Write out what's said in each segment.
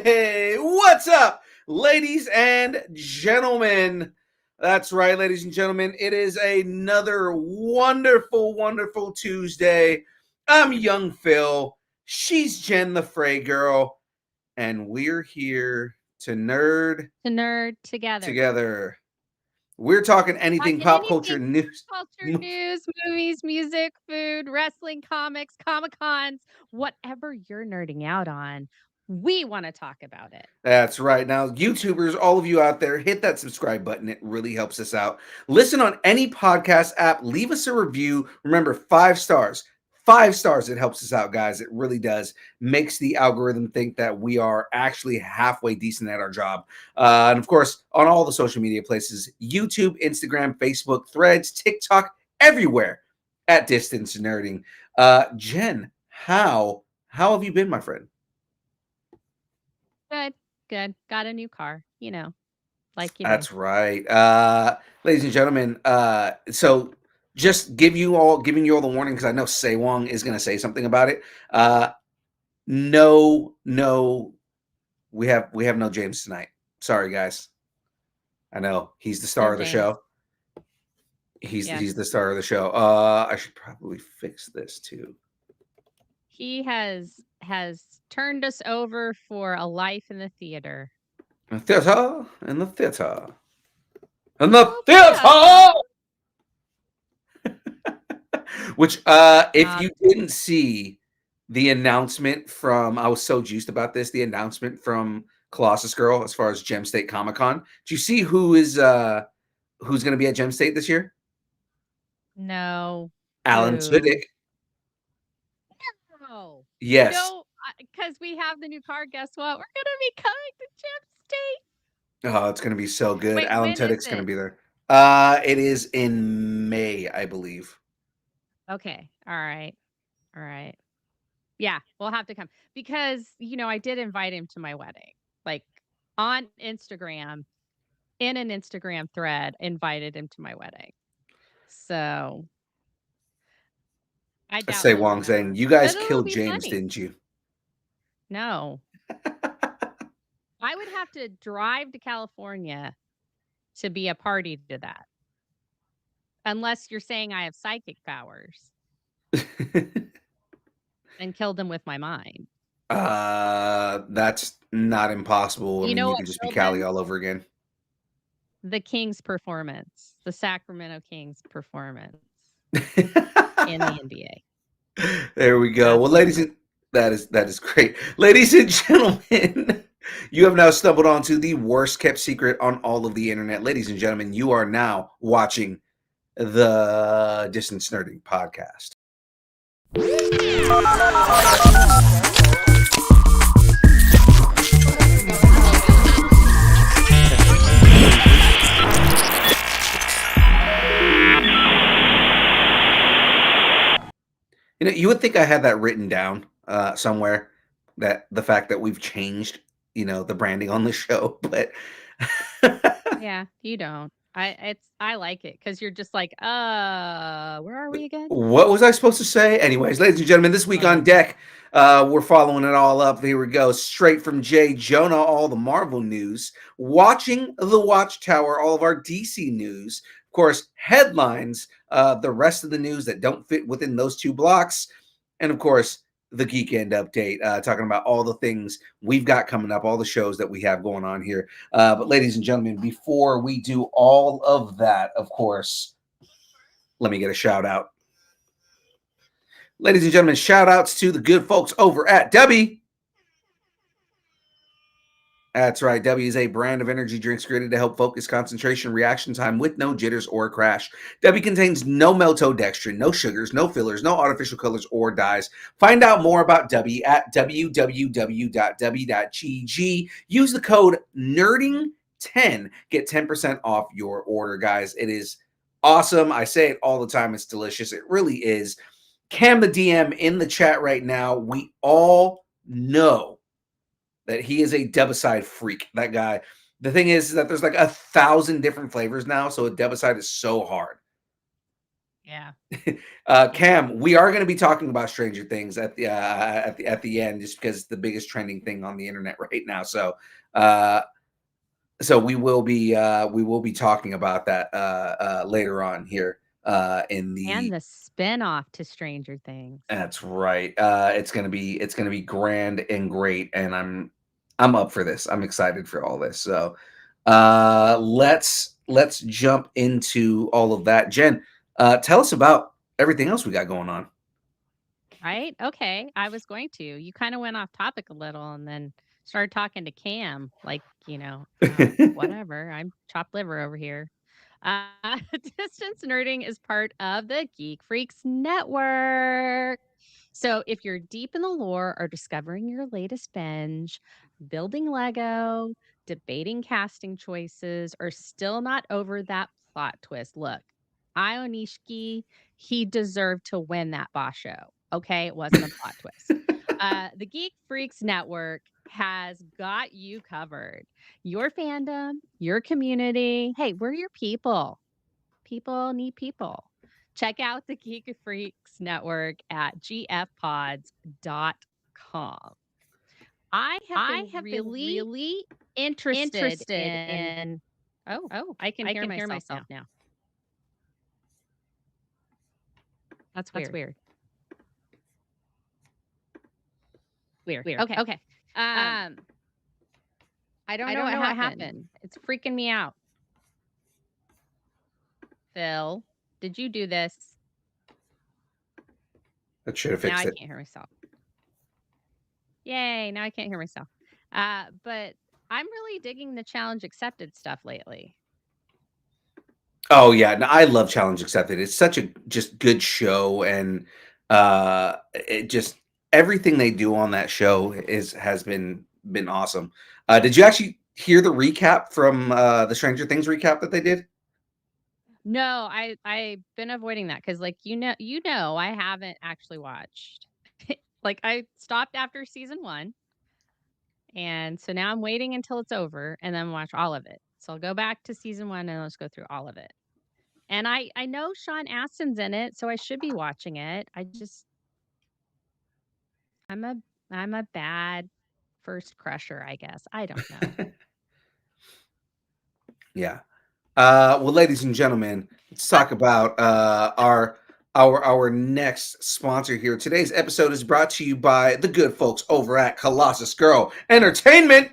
Hey, what's up, ladies and gentlemen? That's right, ladies and gentlemen. It is another wonderful, wonderful Tuesday. I'm Young Phil. She's Jen the Fray Girl. And we're here to nerd together. together. We're talking anything Talking pop culture anything news. culture, news, movies, music, food, wrestling, comics, Comic-Cons, whatever you're nerding out on, we want to talk about it. That's right. Now, YouTubers, all of you out there, hit that subscribe button. It really helps us out. Listen on any podcast app. Leave us a review. Remember, 5 stars. 5 stars. It helps us out, guys. It really does. Makes the algorithm think that we are actually halfway decent at our job. And of course, on all the social media places, YouTube, Instagram, Facebook, Threads, TikTok, everywhere at Distance Nerding. Jen, how have you been, my friend? Good. Got a new car, like you do. That's right. Ladies and gentlemen, so just giving you all the warning because I know Say Wong is going to say something about it. No, we have no James tonight. Sorry, guys. I know he's the star of the show. He's the star of the show. I should probably fix this too. He has turned us over for a life in the theater. In the theater. Which, if you didn't see the announcement from, I was so juiced about this, the announcement from Colossus Girl as far as Gem State Comic Con. Do you see who's going to be at Gem State this year? No. Alan Tudyk. No. Yes. No, because we have the new car. Guess what? We're going to be coming to Gem State. Oh, it's going to be so good. Wait, Alan Tudyk's going to be there. It is in May, I believe. Okay. All right. Yeah, we'll have to come because, I did invite him to my wedding, like on Instagram, in an Instagram thread, invited him to my wedding. So I doubt Say Wong saying, you guys killed James, didn't you? No. I would have to drive to California to be a party to that. Unless you're saying I have psychic powers. And killed him with my mind. That's not impossible. I mean, you could just be Cali all over again. The Kings performance, the Sacramento Kings performance in the NBA. There we go. Well, ladies and that is great. Ladies and gentlemen, you have now stumbled onto the worst kept secret on all of the internet. Ladies and gentlemen, you are now watching the Distance Nerding podcast. You would think I had that written down somewhere, that the fact that we've changed, the branding on the show, but yeah, you don't. I like it because you're just like, where are we again? What was I supposed to say? Anyways, ladies and gentlemen, this week on deck, we're following it all up. Here we go, straight from Jay Jonah, all the Marvel news, watching the Watchtower, all of our DC news, of course, headlines, the rest of the news that don't fit within those two blocks, and of course, the Geek End update, talking about all the things we've got coming up, all the shows that we have going on here. But ladies and gentlemen, before we do all of that, of course, let me get a shout out. Ladies and gentlemen, shout outs to the good folks over at Debbie. That's right. Debbie is a brand of energy drinks created to help focus, concentration, reaction time with no jitters or crash. Debbie contains no maltodextrin, no sugars, no fillers, no artificial colors or dyes. Find out more about Debbie at www.debbie.gg. Use the code NERDING10. Get 10% off your order, guys. It is awesome. I say it all the time. It's delicious. It really is. Cam the DM in the chat right now. We all know that he is a Debicide freak, that guy. The thing is that there's like 1,000 different flavors now, so a Debicide is so hard. Yeah. Cam, we are going to be talking about Stranger Things at the end, just because it's the biggest trending thing on the internet right now. Uh, so we will be talking about that later on here in And the. the spinoff to Stranger Things. That's right. It's gonna be grand and great, and I'm up for this. I'm excited for all this. So let's jump into all of that. Jen, tell us about everything else we got going on. Right? Okay. I was going to. You kind of went off topic a little and then started talking to Cam, like, whatever. I'm chopped liver over here. Uh, Distance Nerding is part of the Geek Freaks Network. So if you're deep in the lore or discovering your latest binge, building Lego, debating casting choices, or still not over that plot twist, look, Ionishki, he deserved to win that boss show. Okay, it wasn't a plot twist. The Geek Freaks Network has got you covered. Your fandom, your community. Hey, we're your people. People need people. Check out the Geek Freaks Network at gfpods.com. I have been really interested in. Oh, I can hear myself now. That's That's weird. Weird. Okay. Um, I don't know what happened. It's freaking me out. Phil, did you do this? That should have Now fixed I it. can't hear myself. Yay, now I can't hear myself. But I'm really digging the challenge accepted stuff lately. Oh yeah, no, I love Challenge Accepted. It's such a just good show, and it just everything they do on that show has been awesome. Did you actually hear the recap from the Stranger Things recap that they did? No, I've been avoiding that because like I haven't actually watched. Like I stopped after season 1. And so now I'm waiting until it's over and then watch all of it. So I'll go back to season 1 and let's go through all of it. And I know Sean Astin's in it, so I should be watching it. I'm a I'm a bad first crusher, I guess. I don't know. Yeah. Well, ladies and gentlemen, let's talk about our next sponsor here. Today's episode is brought to you by the good folks over at Colossus Girl Entertainment.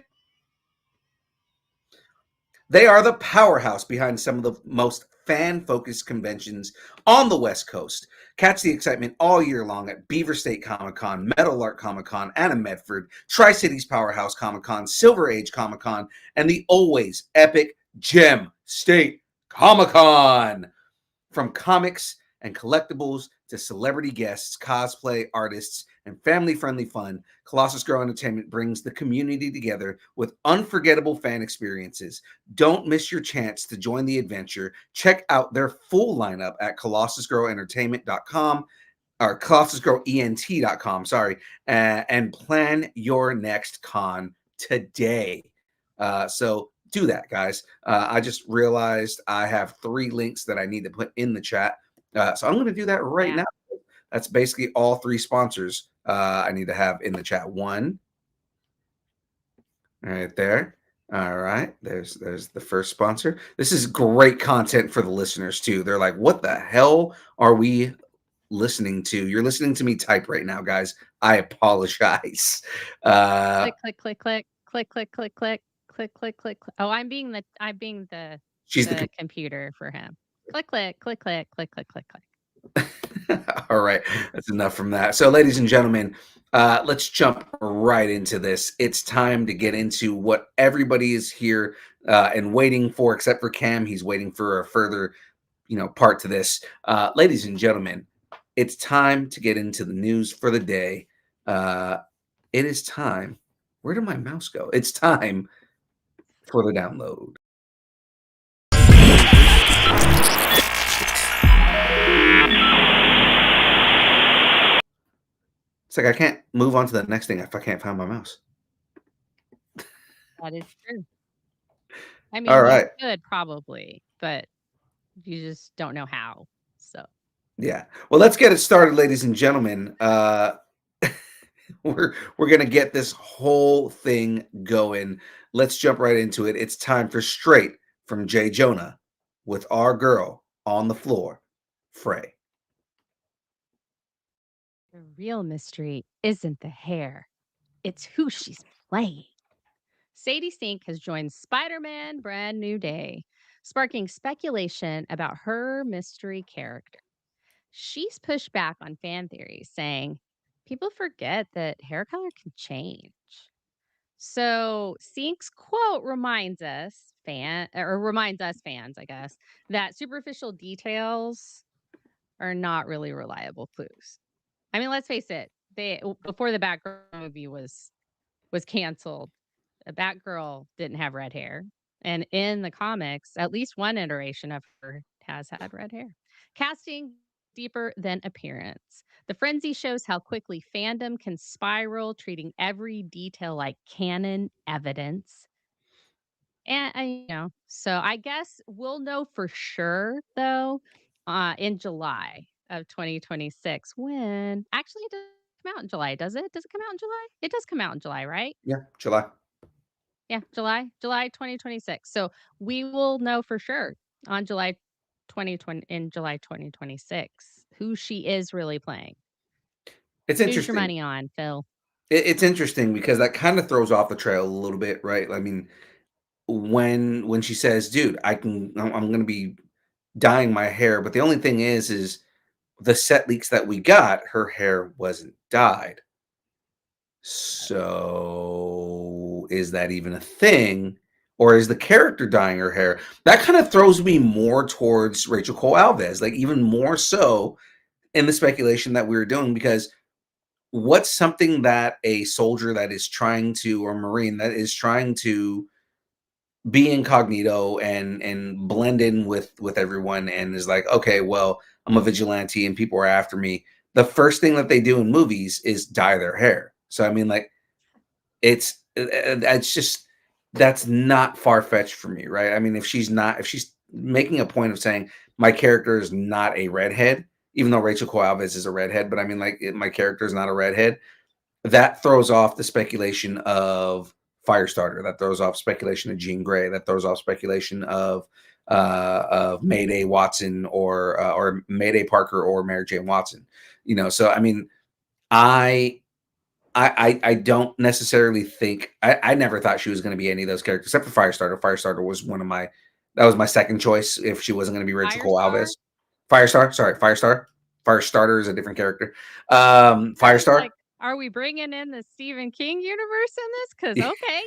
They are the powerhouse behind some of the most fan-focused conventions on the West Coast. Catch the excitement all year long at Beaver State Comic Con, Metal Art Comic Con, Anna Medford, Tri-Cities Powerhouse Comic Con, Silver Age Comic Con, and the always epic Gem State Comic Con. From comics and collectibles to celebrity guests, cosplay artists, and family-friendly fun, Colossus Girl Entertainment brings the community together with unforgettable fan experiences. Don't miss your chance to join the adventure. Check out their full lineup at colossusgirlentertainment.com or colossusgirlent.com, sorry, and plan your next con today. So do that, guys. I just realized I have 3 links that I need to put in the chat. So I'm going to do that right Yeah. now. That's basically all 3 sponsors I need to have in the chat. One right there. All right, there's the first sponsor. This is great content for the listeners too. They're like, "What the hell are we listening to?" You're listening to me type right now, guys. I apologize. Click, click, click, click, click, click, click, click, click, click, click, click. Oh, I'm being the She's the the computer for him. Click, click, click, click, click, click, click, click. All right, that's enough from that. So, ladies and gentlemen, let's jump right into this. It's time to get into what everybody is here and waiting for, except for Cam. He's waiting for a further, part to this. Ladies and gentlemen, it's time to get into the news for the day. It is time. Where did my mouse go? It's time for the download. It's like I can't move on to the next thing if I can't find my mouse. That is true. I All mean, you right. could probably, but you just don't know how. So Yeah. Well, let's get it started, ladies and gentlemen. We're gonna get this whole thing going. Let's jump right into it. It's time for Straight from Jay Jonah with our girl on the floor, Frey. The real mystery isn't the hair, it's who she's playing. Sadie Sink has joined Spider Man Brand New Day, sparking speculation about her mystery character. She's pushed back on fan theories, saying people forget that hair color can change. So Sink's quote reminds us fans, I guess, that superficial details are not really reliable clues. I mean, let's face it, before the Batgirl movie was canceled, Batgirl didn't have red hair. And in the comics, at least one iteration of her has had red hair. Casting deeper than appearance. The frenzy shows how quickly fandom can spiral, treating every detail like canon evidence. And so I guess we'll know for sure though in July of 2026 when actually it doesn't come out in July, does it? Does it come out in July? It does come out in July, right? Yeah, July. Yeah, July 2026. So we will know for sure on July 2026 who she is really playing. It's Who's your interesting. money on, Phil? It's interesting because that kind of throws off the trail a little bit, right? I mean, when she says, "Dude, I'm gonna be dyeing my hair," but the only thing is the set leaks that we got, her hair wasn't dyed. So, is that even a thing? Or is the character dyeing her hair? That kind of throws me more towards Rachel Cole-Alves, like even more so in the speculation that we were doing, because what's something that a soldier that is trying to, or Marine that is trying to be incognito and blend in with everyone and is like, okay, well, I'm a vigilante and people are after me. The first thing that they do in movies is dye their hair. So I mean, like, it's just that's not far fetched for me, right? I mean, if she's making a point of saying my character is not a redhead, even though Rachel Coalves is a redhead, but I mean, like, my character is not a redhead, that throws off the speculation of Firestarter. That throws off speculation of Jean Grey. That throws off speculation of Mayday Watson or Mayday Parker or Mary Jane Watson. So I mean, I I don't necessarily think I never thought she was going to be any of those characters except for Firestarter. Firestarter was one of my that was my second choice if she wasn't going to be Rachel Cole Firestar? Alves. Firestar, sorry, Firestar. Firestarter is a different character. I was Firestar. like, are we bringing in the Stephen King universe in this? Because okay.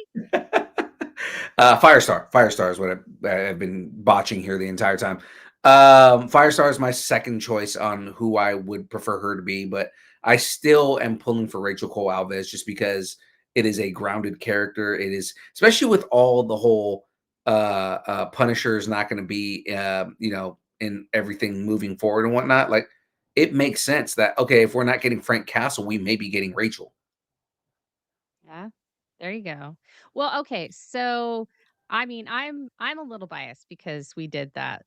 Firestar. Firestar is what I've been botching here the entire time. Firestar is my second choice on who I would prefer her to be, but I still am pulling for Rachel Cole Alves just because it is a grounded character. It is, especially with all the whole Punisher is not going to be, in everything moving forward and whatnot. Like, it makes sense that, okay, if we're not getting Frank Castle, we may be getting Rachel. Yeah. There you go. Well, okay. So I mean, I'm a little biased because we did that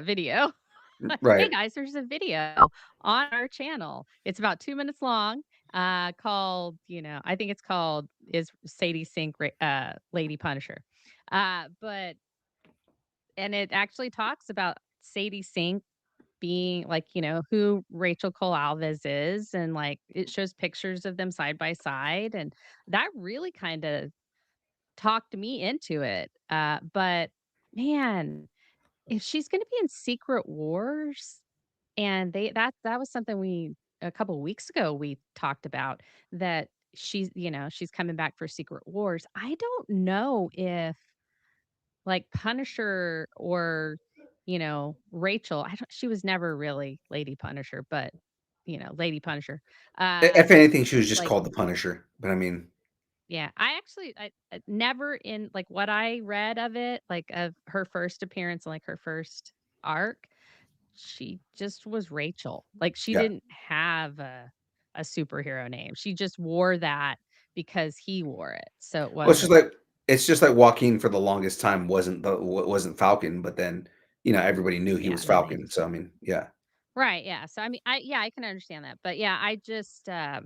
video. Hey Right. guys, there's a video on our channel. It's about 2 minutes long. Called, I think it's called "Is Sadie Sink Lady Punisher?" But and it actually talks about Sadie Sink being like, who Rachel Cole Alves is, and like it shows pictures of them side by side, and that really kind of talked me into it. But man, if she's going to be in Secret Wars, and that was something we a couple weeks ago we talked about that she's coming back for Secret Wars. I don't know if like Punisher or Rachel. I don't. She was never really Lady Punisher, but Lady Punisher. If anything, she was just Like called the Punisher. But I mean, yeah, I never in like what I read of it, like of her first appearance, like her first arc, she just was Rachel. Like she yeah. didn't have a superhero name. She just wore that because he wore it. So it Well, wasn't it's just like Joaquin for the longest time wasn't Falcon, but then everybody knew he yeah, was then they Falcon. So I mean, yeah, Right, yeah. So, I mean, I can understand that. But yeah, I just, I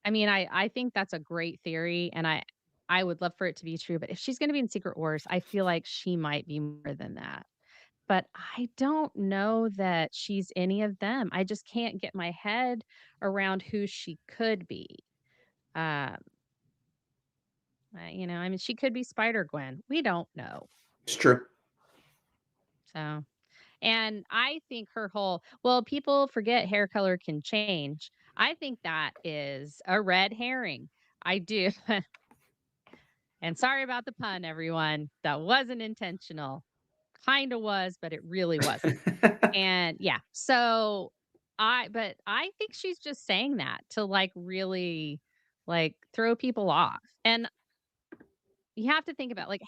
mean, I think that's a great theory, and I would love for it to be true, but if she's gonna be in Secret Wars, I feel like she might be more than that. But I don't know that she's any of them. I just can't get my head around who she could be. Um, I mean, she could be Spider-Gwen. We don't know. It's true. So, and I think her whole well, people forget hair color can change. I think that is a red herring. I do. And sorry about the pun, everyone. That wasn't intentional. Kind of was, but it really wasn't. And yeah, so but I think she's just saying that to like really like throw people off. And you have to think about like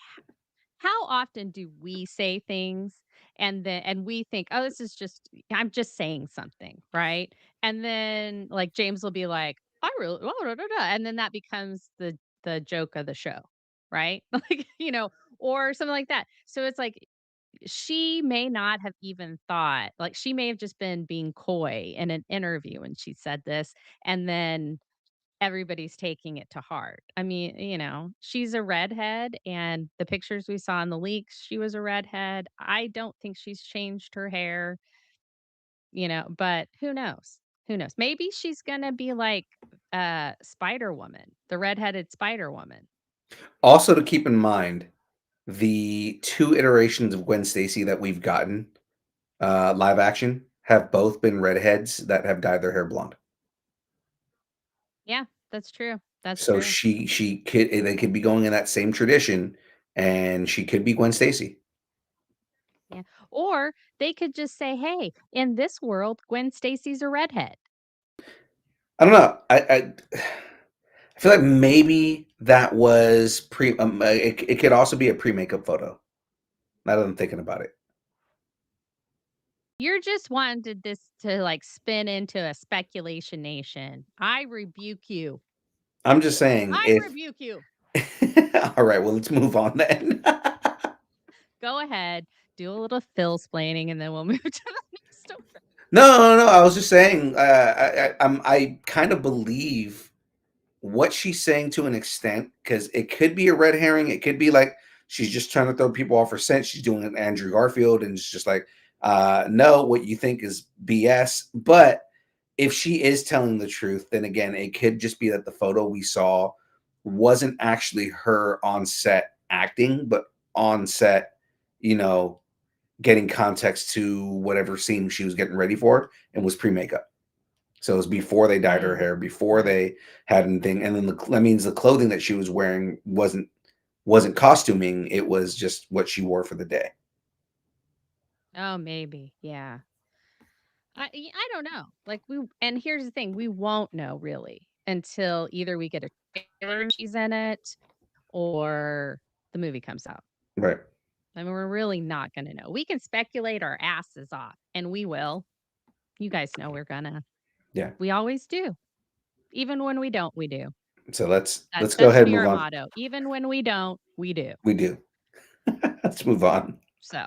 how often do we say things and we think, "Oh, this is just I'm just saying something," right? And then like James will be like, "I really," and then that becomes the joke of the show, right? Like, or something like that. So it's like she may not have even thought, like she may have just been being coy in an interview when she said this, and then everybody's taking it to heart. I mean, she's a redhead, and the pictures we saw in the leaks, she was a redhead. I don't think she's changed her hair, but who knows? Who knows? Maybe she's gonna be like Spider Woman, the redheaded Spider Woman. Also, to keep in mind, the two iterations of Gwen Stacy that we've gotten live action have both been redheads that have dyed their hair blonde. Yeah, that's true. That's So true. she could they could be going in that same tradition, and she could be Gwen Stacy. Yeah. Or they could just say, "Hey, in this world, Gwen Stacy's a redhead." I don't know. I feel like maybe that was it could also be a pre-makeup photo, now that I'm thinking about it. You're just wanted this to like spin into a speculation nation. I rebuke you. I'm just saying I if rebuke you. all right, well, let's move on then. Go ahead, do a little Phil-splaining, and then we'll move to the next story. No, no, I was just saying, I kind of believe what she's saying to an extent because it could be a red herring. It could be like she's just trying to throw people off her scent. She's doing an Andrew Garfield, and it's just like, no, what you think is BS. But if she is telling the truth, then again, it could just be that the photo we saw wasn't actually her on set acting, but on set, you know, getting context to whatever scene she was getting ready for and was pre-makeup. So it was before they dyed her Mm, hair, before they had anything, and then that means the clothing that she was wearing wasn't costuming. It was just what she wore for the day. oh, maybe, yeah. I don't know. Like and here's the thing: we won't know really until either we get a trailer and she's in it, or the movie comes out. Right. I mean, we're really not going to know. We can speculate our asses off, and we will. You guys know we're gonna. Yeah. We always do. Even when we don't, we do. So let's go That ahead should and be move our on. motto. Even when we don't, we do. We do. Let's move on. So,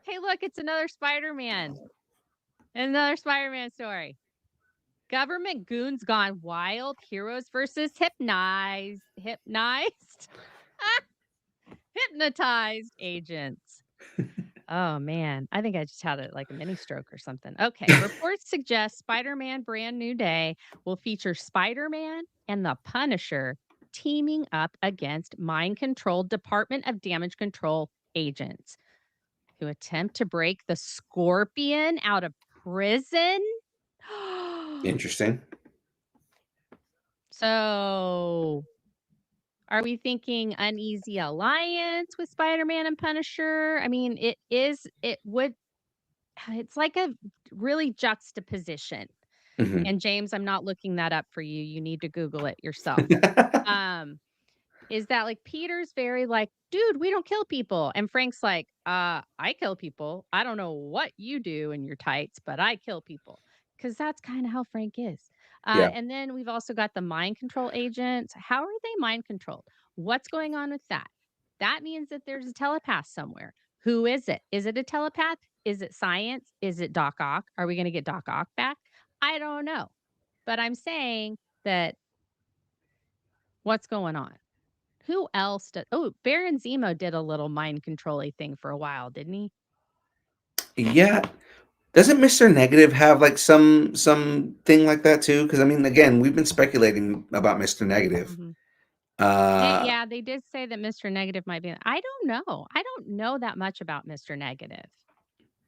hey, look, it's another Spider-Man. Another Spider-Man story. Government goons gone wild. Heroes versus hypnotized agents. Oh man, I think I just had like a mini stroke or something. Okay, reports suggest Spider-Man Brand New Day will feature Spider-Man and the Punisher teaming up against mind-controlled Department of Damage Control agents who attempt to break the Scorpion out of prison. Interesting. So, are we thinking uneasy alliance with Spider-Man and Punisher? I mean, it would it's like a really juxtaposition. Mhm. And James, I'm not looking that up for you. You need to Google it yourself. Um, is that like Peter's very like, dude, we don't kill people. And Frank's like, I kill people. I don't know what you do in your tights, but I kill people. Cause that's kind of how Frank is. Yeah. And then we've also got the mind control agents. How are they mind controlled? What's going on with that? That means that there's a telepath somewhere. Who is it? Is it a telepath? Is it science? Is it Doc Ock? Are we going to get Doc Ock back? I don't know. But I'm saying that what's going on? Who else did? Oh, Baron Zemo did a little mind controlling thing for a while, didn't he? Yeah. Doesn't Mr. Negative have like some thing like that too? Because I mean, again, we've been speculating about Mr. Negative. Hmm. Uh, Yeah, they did say that Mr. Negative might be. I don't know. I don't know that much about Mr. Negative.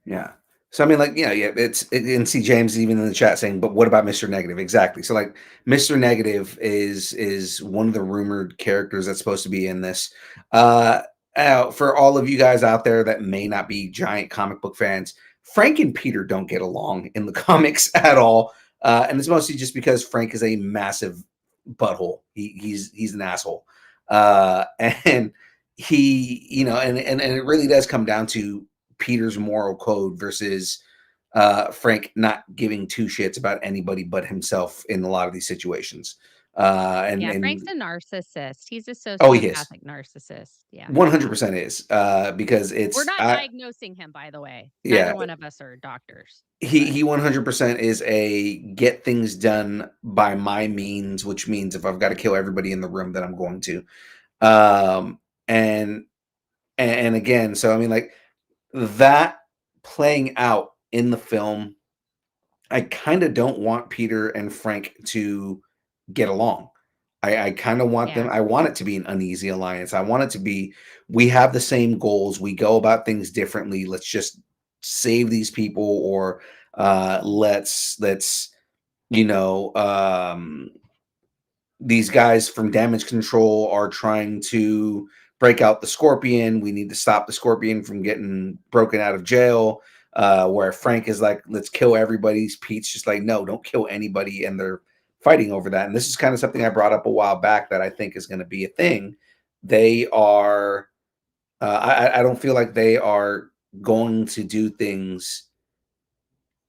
yeah. So I mean, like, yeah, and see James even in the chat saying, but what about Mr. Negative? Exactly. So like, Mr. Negative is one of the rumored characters that's supposed to be in this. Uh, for all of you guys out there that may not be giant comic book fans, Frank and Peter don't get along in the comics at all, and it's mostly just because Frank is a massive butthole. He's an asshole, and and it really does come down to Peter's moral code versus Frank not giving two shits about anybody but himself in a lot of these situations. Yeah, Frank's And a narcissist. He's a oh, he is sociopathic narcissist. Yeah. 100% is because We're it's not diagnosing him, by the way. yeah, Neither one of us are doctors. he 100% is a get things done by my means, which means if I've got to kill everybody in the room, then I'm going to. Um, and and again, so I mean, like that playing out in the film, I kind of don't want Peter and Frank to get along. I kind of want them. Yeah. I want it to be an uneasy alliance. I want it to be we have the same goals. We go about things differently. Let's just save these people, or let's you know these guys from damage control are trying to break out the Scorpion. We need to stop the Scorpion from getting broken out of jail. Where Frank is like, let's kill everybody. Pete's just like, no, don't kill anybody. And they're fighting over that. And this is kind of something I brought up a while back that I think is going to be a thing. They are, I don't feel like they are going to do things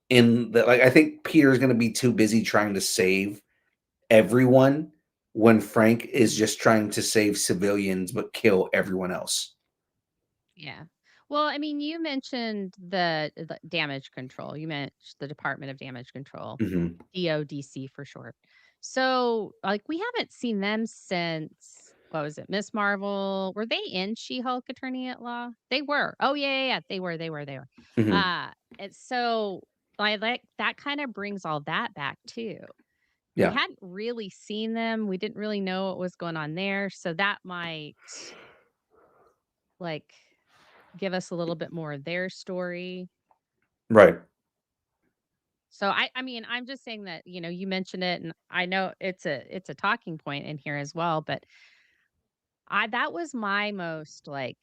in the, like, I think Peter's going to be too busy trying to save everyone when Frank is just trying to save civilians but kill everyone else. Yeah. Well, I mean, you mentioned the damage control. You mentioned the Department of Damage Control, Mm-hmm. DODC for short. So, like, we haven't seen them since what was it, Miss Marvel? Were they in She-Hulk Attorney at Law? They were. Oh yeah, yeah, yeah. They were. Mm-hmm. And so I like that kind of brings all that back too. We Yeah. hadn't really seen them. We didn't really know what was going on there. So that might like give us a little bit more of their story. Right. So I mean, I'm just saying that, you mentioned it and I know it's a talking point in here as well, but that was my most like,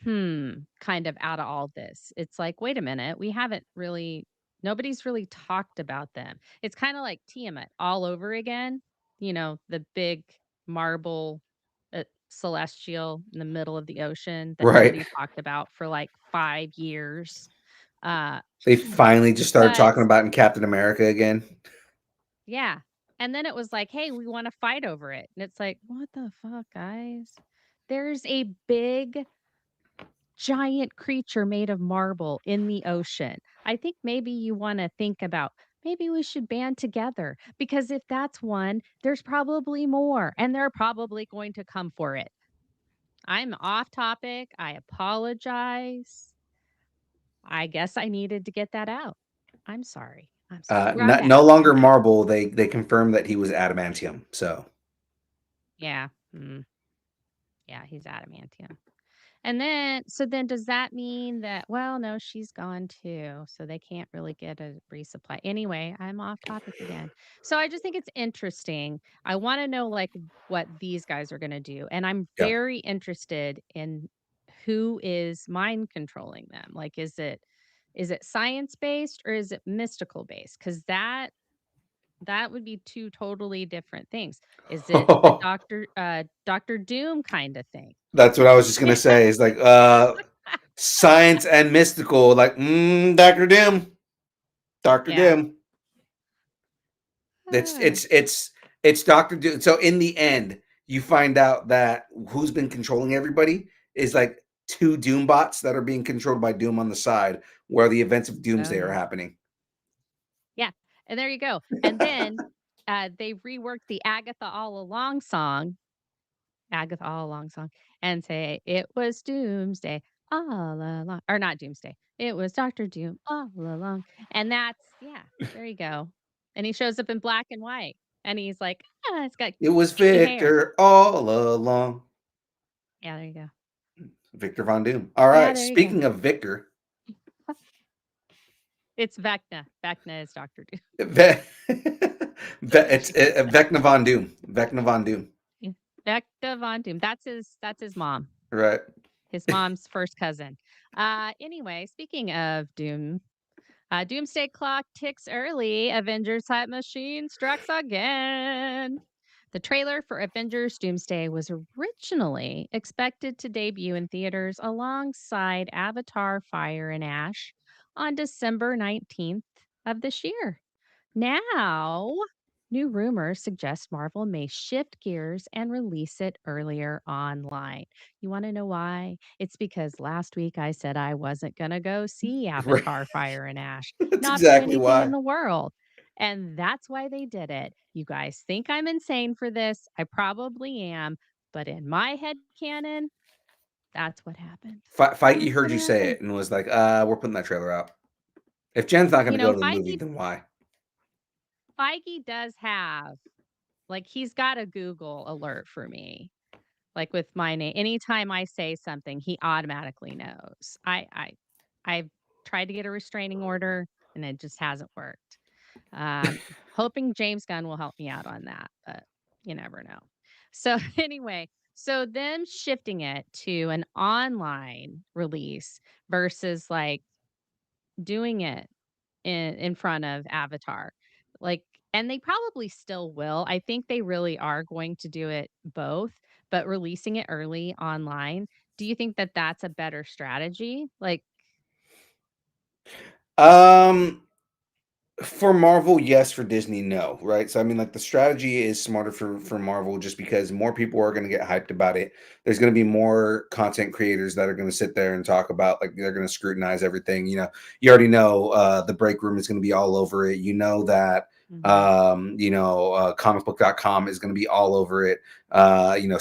kind of out of all this. It's like, wait a minute, we haven't really nobody's really talked about them. It's kind of like Tiamat all over again, the big marble celestial in the middle of the ocean that Right. nobody talked about for like 5 years. Uh They finally just started but talking about in Captain America again. yeah. And then it was like, "Hey, we wanna fight over it." And it's like, "What the fuck, guys?" There's a big, giant creature made of marble in the ocean. I think maybe you wanna think about, maybe we should band together because if that's one, there's probably more, and they're probably going to come for it. I'm off topic. I apologize. I guess I needed to get that out. I'm sorry. I'm sorry. I'm back. No I'm longer back. marble. They confirmed that he was adamantium. So Yeah. Yeah, he's adamantium. And then so then does that mean that well, no, she's gone too, so they can't really get a resupply. Anyway, I'm off topic again. So I just think it's interesting. I want to know like what these guys are going to do, and I'm yeah. very interested in who is mind controlling them. Like is it science based or is it mystical based? Cuz that would be two totally different things. Is it a Doctor Doom kind of thing? That's what I was just gonna say. Is like science and mystical. Like Doctor Doom. Doctor Yeah. Doom. It's Doctor Doom. So in the end, you find out that who's been controlling everybody is like two Doom bots that are being controlled by Doom on the side, where the events of Oh, Doomsday are yeah. happening. Yeah, and there you go. And then, they reworked the Agatha All Along song, Agatha All Along song, and say, "It was Doomsday all along," or not Doomsday, "It was Doctor Doom all along." And that's yeah, there you go. And he shows up in black and white, and he's like, "Ah, it's got It was kinky hair." Victor all along. Yeah, there you go. Victor Von Doom. All Yeah, right. there you go. Speaking of Victor, It's Vecna. Vecna is Doctor Doom. It's She calls him Vecna. Vecna Von Doom. Vecna Von Doom. Yeah. Vecna Von Doom. That's his mom. Right. His mom's first cousin. Anyway, speaking of Doom, Doomsday Clock ticks early. Avengers Hype Machine strikes again. The trailer for Avengers Doomsday was originally expected to debut in theaters alongside Avatar Fire and Ash on December 19th of this year. Now, new rumors suggest Marvel may shift gears and release it earlier online. You want to know why? It's because last week I said I wasn't going to go see Right. Avatar Fire and Ash, That's not for exactly anything in why. the world. And that's why they did it. You guys think I'm insane for this? I probably am. But in my head canon, that's what happened. Feige That's heard what you say happened. it and was like, we're putting that trailer out. If Jen's not going You to go know, to the movie, then why? Feige does have, like, he's got a Google alert for me. Like with my name, anytime I say something, he automatically knows. I've tried to get a restraining order and it just hasn't worked. Hoping James Gunn will help me out on that, but you never know. So anyway, so them shifting it to an online release versus like doing it in front of Avatar. Like and they probably still will. I think they really are going to do it both, but releasing it early online, do you think that that's a better strategy? Like Um, For Marvel, yes. For Disney, no. Right. So I mean, like the strategy is smarter for Marvel, just because more people are going to get hyped about it. There's going to be more content creators that are going to sit there and talk about, like, they're going to scrutinize everything. You already know the break room is going to be all over it. You know that mhm. comicbook.com is going to be all over it.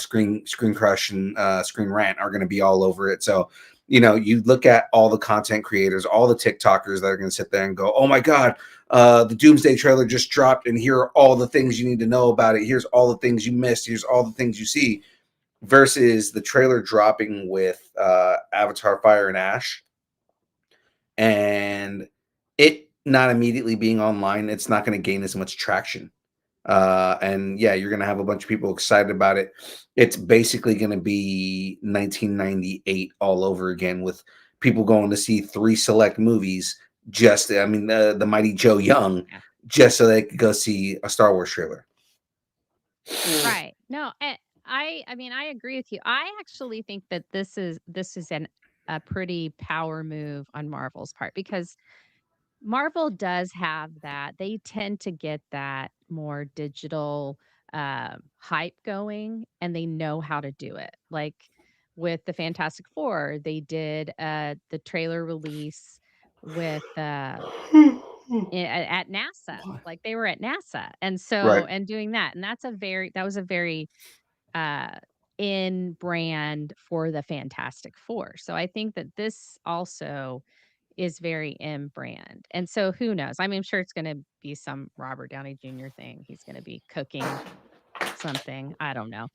Screen Crush and Screen Rant are going to be all over it. So you look at all the content creators, all the TikTokers that are going to sit there and go, "Oh my God, the Doomsday trailer just dropped, and here are all the things you need to know about it. Here's all the things you missed. Here's all the things you see." Versus the trailer dropping with Avatar Fire and Ash, and it not immediately being online, it's not going to gain as much traction. And yeah, you're going to have a bunch of people excited about it. It's basically going to be 1998 all over again, with people going to see three select movies. I mean, the Mighty Joe Young, Yeah. just so they could go see a Star Wars trailer. Right. No, I mean I agree with you. I actually think that this is a pretty power move on Marvel's part because Marvel does have that. They tend to get that more digital hype going and they know how to do it. Like with the Fantastic Four, they did the trailer release with at NASA. Like they were at NASA. And so Right. and doing that. And that was a very uh in brand for the Fantastic Four. So I think that this also is very in brand. And so who knows? I mean, I'm sure it's going to be some Robert Downey Jr. thing. He's going to be cooking something. I don't know.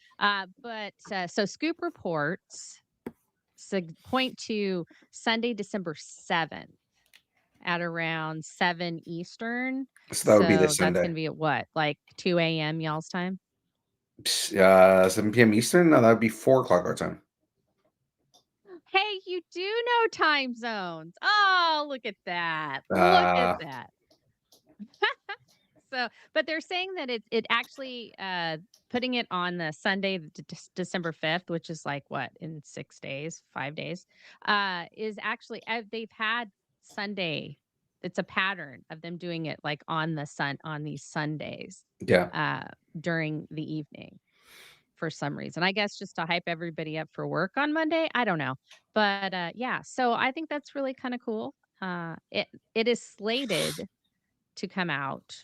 So Scoop reports point to Sunday, December 7th at around 7 Eastern. So that would be So this that's going Sunday. to be at what, like 2 a.m. y'all's time? 7 p.m. Eastern. No, that would be 4 o'clock our time. Hey, you do know time zones. Oh, look at that. Look at Uh, that. So, but they're saying that it actually putting it on the Sunday, December 5th, which is like what in 6 days, 5 days, is actually they've had Sunday. It's a pattern of them doing it like on these Sundays yeah. uh, during the evening for some reason. I guess just to hype everybody up for work on Monday. I don't know. But yeah, so I think that's really kind of cool. It is slated to come out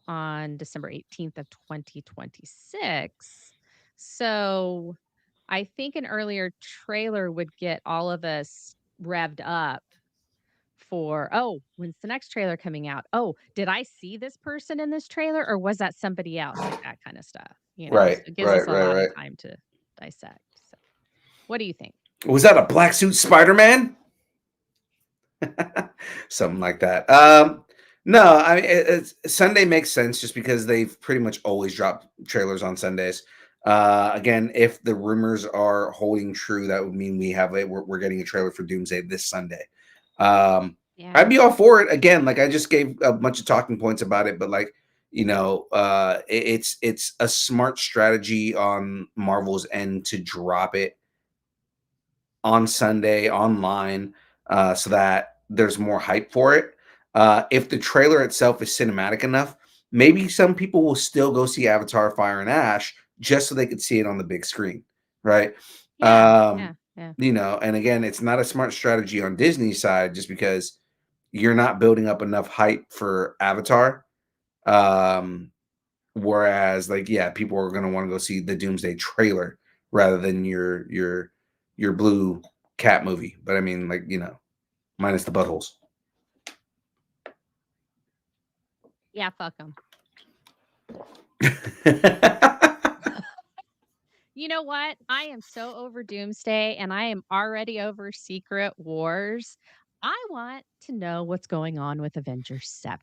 on December 18th of 2026. So I think an earlier trailer would get all of us revved up for, oh, when's the next trailer coming out? Oh, did I see this person in this trailer or was that somebody else? Like that kind of stuff, So Right, it gives us right, a right, lot of right. time to dissect. So what do you think? Was that a black suit Spider-Man? Something like that. No, I mean Sunday makes sense just because they've pretty much always dropped trailers on Sundays. Again, if the rumors are holding true, that would mean we're getting a trailer for Doomsday this Sunday. Yeah. I'd be all for it. Again, like I just gave a bunch of talking points about it, but like it's a smart strategy on Marvel's end to drop it on Sunday online, so that there's more hype for it. If the trailer itself is cinematic enough, maybe some people will still go see Avatar: Fire and Ash just so they could see it on the big screen, right? Yeah. Yeah. Yeah. And again, it's not a smart strategy on Disney's side just because you're not building up enough hype for Avatar. Um, Whereas, like, yeah, people are gonna want to go see the Doomsday trailer rather than your blue cat movie. But I mean, like, minus the buttholes. Yeah. Fuck them. You know what? I am so over Doomsday and I am already over Secret Wars. I want to know what's going on with Avengers 7.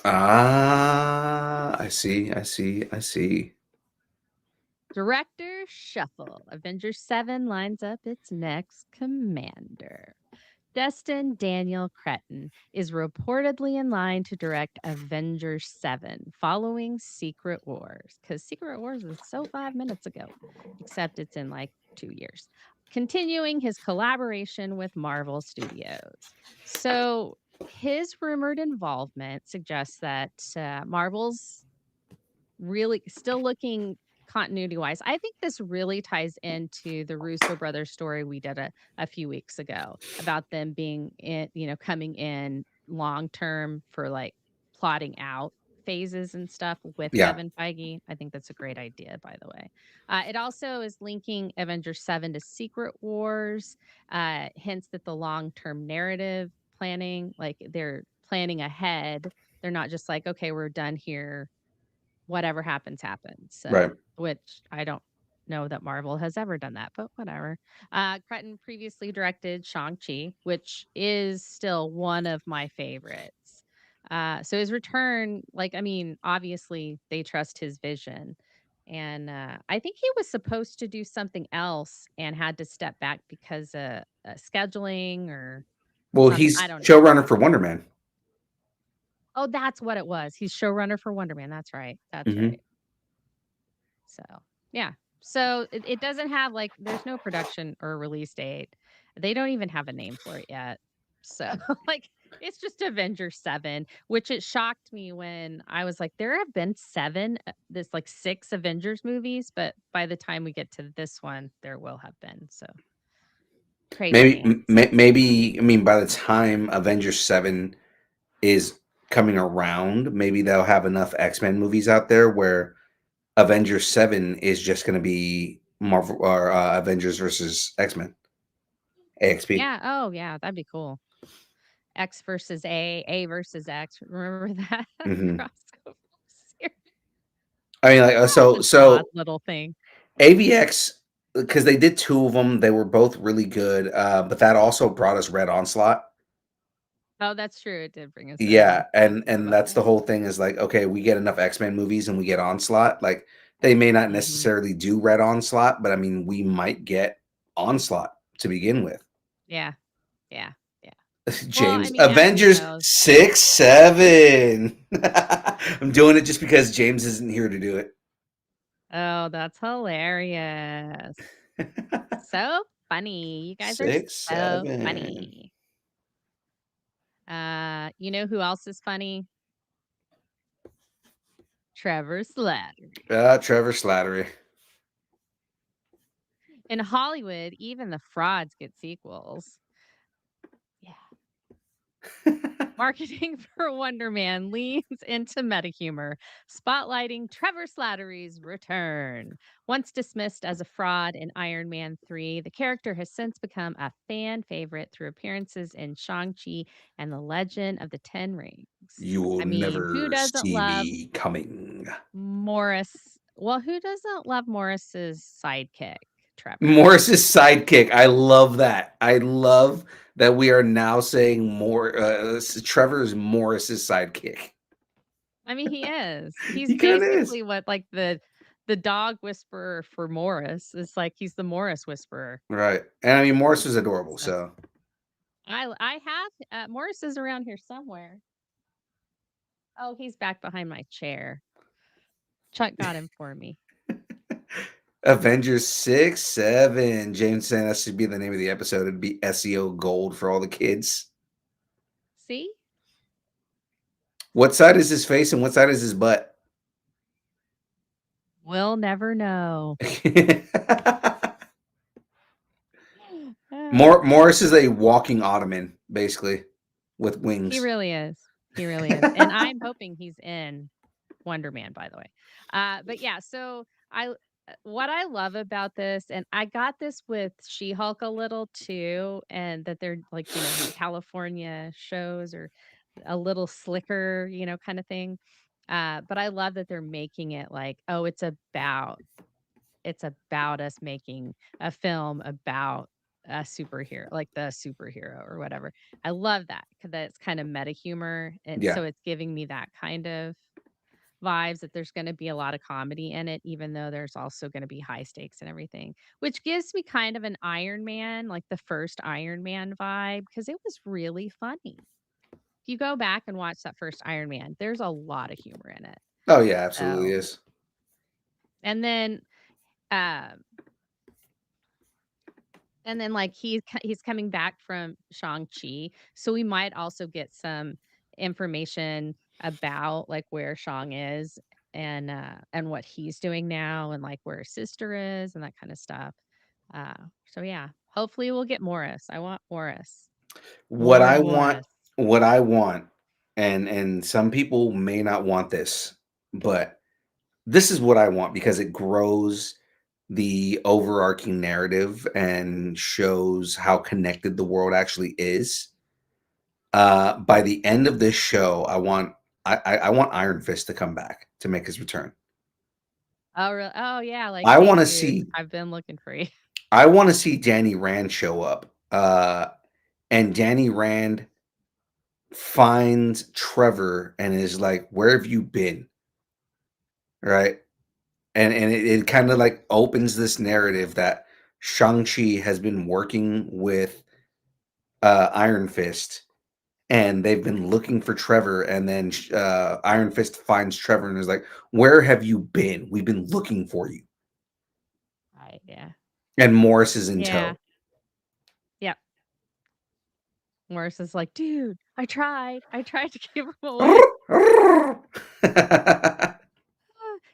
I see, I see, I see. Director Shuffle. Avengers 7 lines up its next commander. Destin Daniel Cretton is reportedly in line to direct Avengers 7 following Secret Wars. Because Secret Wars was so 5 minutes ago, except it's in like 2 years. Continuing his collaboration with Marvel Studios. So his rumored involvement suggests that Marvel's really still looking continuity wise. I think this really ties into the Russo brothers story we did a few weeks ago about them being in, coming in long term for like plotting out phases and stuff with Yeah, Kevin Feige. I think that's a great idea, by the way. It also is linking Avengers 7 to Secret Wars, hints that the long term narrative planning, like they're planning ahead. They're not just like, okay, we're done here, whatever happens, happens. right. So, which I don't know that Marvel has ever done that, but whatever. Cretton previously directed Shang-Chi, which is still one of my favorites. So his return, like, I mean, obviously they trust his vision. And I think he was supposed to do something else and had to step back because of scheduling or Well, something. I he's don't know. showrunner for Wonder Man. Oh, that's what it was. He's showrunner for Wonder Man. That's right. That's Hmm. right. So, yeah. So it doesn't have like there's no production or release date. They don't even have a name for it yet. So like it's just Avengers 7, which it shocked me when I was like, there have been seven, this like six Avengers movies, but by the time we get to this one, there will have been. So crazy pants. Maybe. I mean, by the time Avengers 7 is coming around, maybe they'll have enough X-Men movies out there where Avengers 7 is just going to be Marvel or Avengers versus X-Men, AXP. Yeah. Oh, yeah. That'd be cool. X versus A versus X. Remember that Hmm. crossover series? I mean, like, so Such an odd so little thing. AVX, because they did two of them, they were both really good. But that also brought us Red Onslaught. Oh, that's true. It did bring us Red Yeah, Onslaught. I forgot and about that's the that. whole thing is like, okay, we get enough X-Men movies and we get Onslaught. Like they may not Mhm. necessarily do Red Onslaught, but I mean, we might get Onslaught to begin with. Yeah. Yeah. Yeah. Well, I James, mean, yeah, who Avengers knows? 6, 7. I'm doing it just because James isn't here to do it. Oh, that's hilarious. So funny. You guys are Six, so seven. funny. You know who else is funny? Trevor Slattery. Trevor Slattery. In Hollywood, even the frauds get sequels. Yeah. Marketing for Wonder Man leans into meta-humor, spotlighting Trevor Slattery's return. Once dismissed as a fraud in Iron Man 3, the character has since become a fan favorite through appearances in Shang-Chi and the Legend of the Ten Rings. You will I mean, who never doesn't see love me coming. Morris? Well, who doesn't love Morris's sidekick, Trevor? Morris's sidekick. I love that. I love that we are now saying more. Trevor is Morris's sidekick. I mean, he is. He's He kind of is. basically what like the dog whisperer for Morris. It's like he's the Morris whisperer. Right. And I mean, Morris is adorable. So So I have Morris is around here somewhere. Oh, he's back behind my chair. Chuck got him for me. Avengers 6, 7. James saying that should be the name of the episode. It'd be SEO gold for all the kids. See? What side is his face and what side is his butt? We'll never know. Morris is a walking ottoman, basically, with wings. He really is. He really is. And I'm hoping he's in Wonder Man, by the way. But yeah, so what I love about this, and I got this with She-Hulk a little too, and that they're like, the California shows are a little slicker, kind of thing. But I love that they're making it like, oh, it's about us making a film about a superhero, like the superhero or whatever. I love that because that's kind of meta humor. And Yeah. so it's giving me that kind of vibes that there's going to be a lot of comedy in it, even though there's also going to be high stakes and everything, which gives me kind of an Iron Man, like the first Iron Man vibe, because it was really funny. If you go back and watch that first Iron Man, there's a lot of humor in it. Oh, yeah, absolutely So, is. and then, um, like he's coming back from Shang-Chi, so we might also get some information about like where Shang is and what he's doing now and like where his sister is and that kind of stuff. Uh so yeah, hopefully we'll get Morris. I want Morris. What More I want, Morris. what I want, and some people may not want this, but this is what I want because it grows the overarching narrative and shows how connected the world actually is. By the end of this show, I want Iron Fist to come back to make his return. Oh really? Oh yeah, like I hey want to dude, see I've been looking for you. I want to see Danny Rand show up. And Danny Rand finds Trevor and is like, "Where have you been?" Right? And it kind of like opens this narrative that Shang-Chi has been working with Iron Fist and they've been looking for Trevor, and then Iron Fist finds Trevor and is like, "Where have you been? We've been looking for you." Right, yeah. And Morris is in Yeah. tow. Yep. Morris is like, dude, I tried. I tried to keep him away.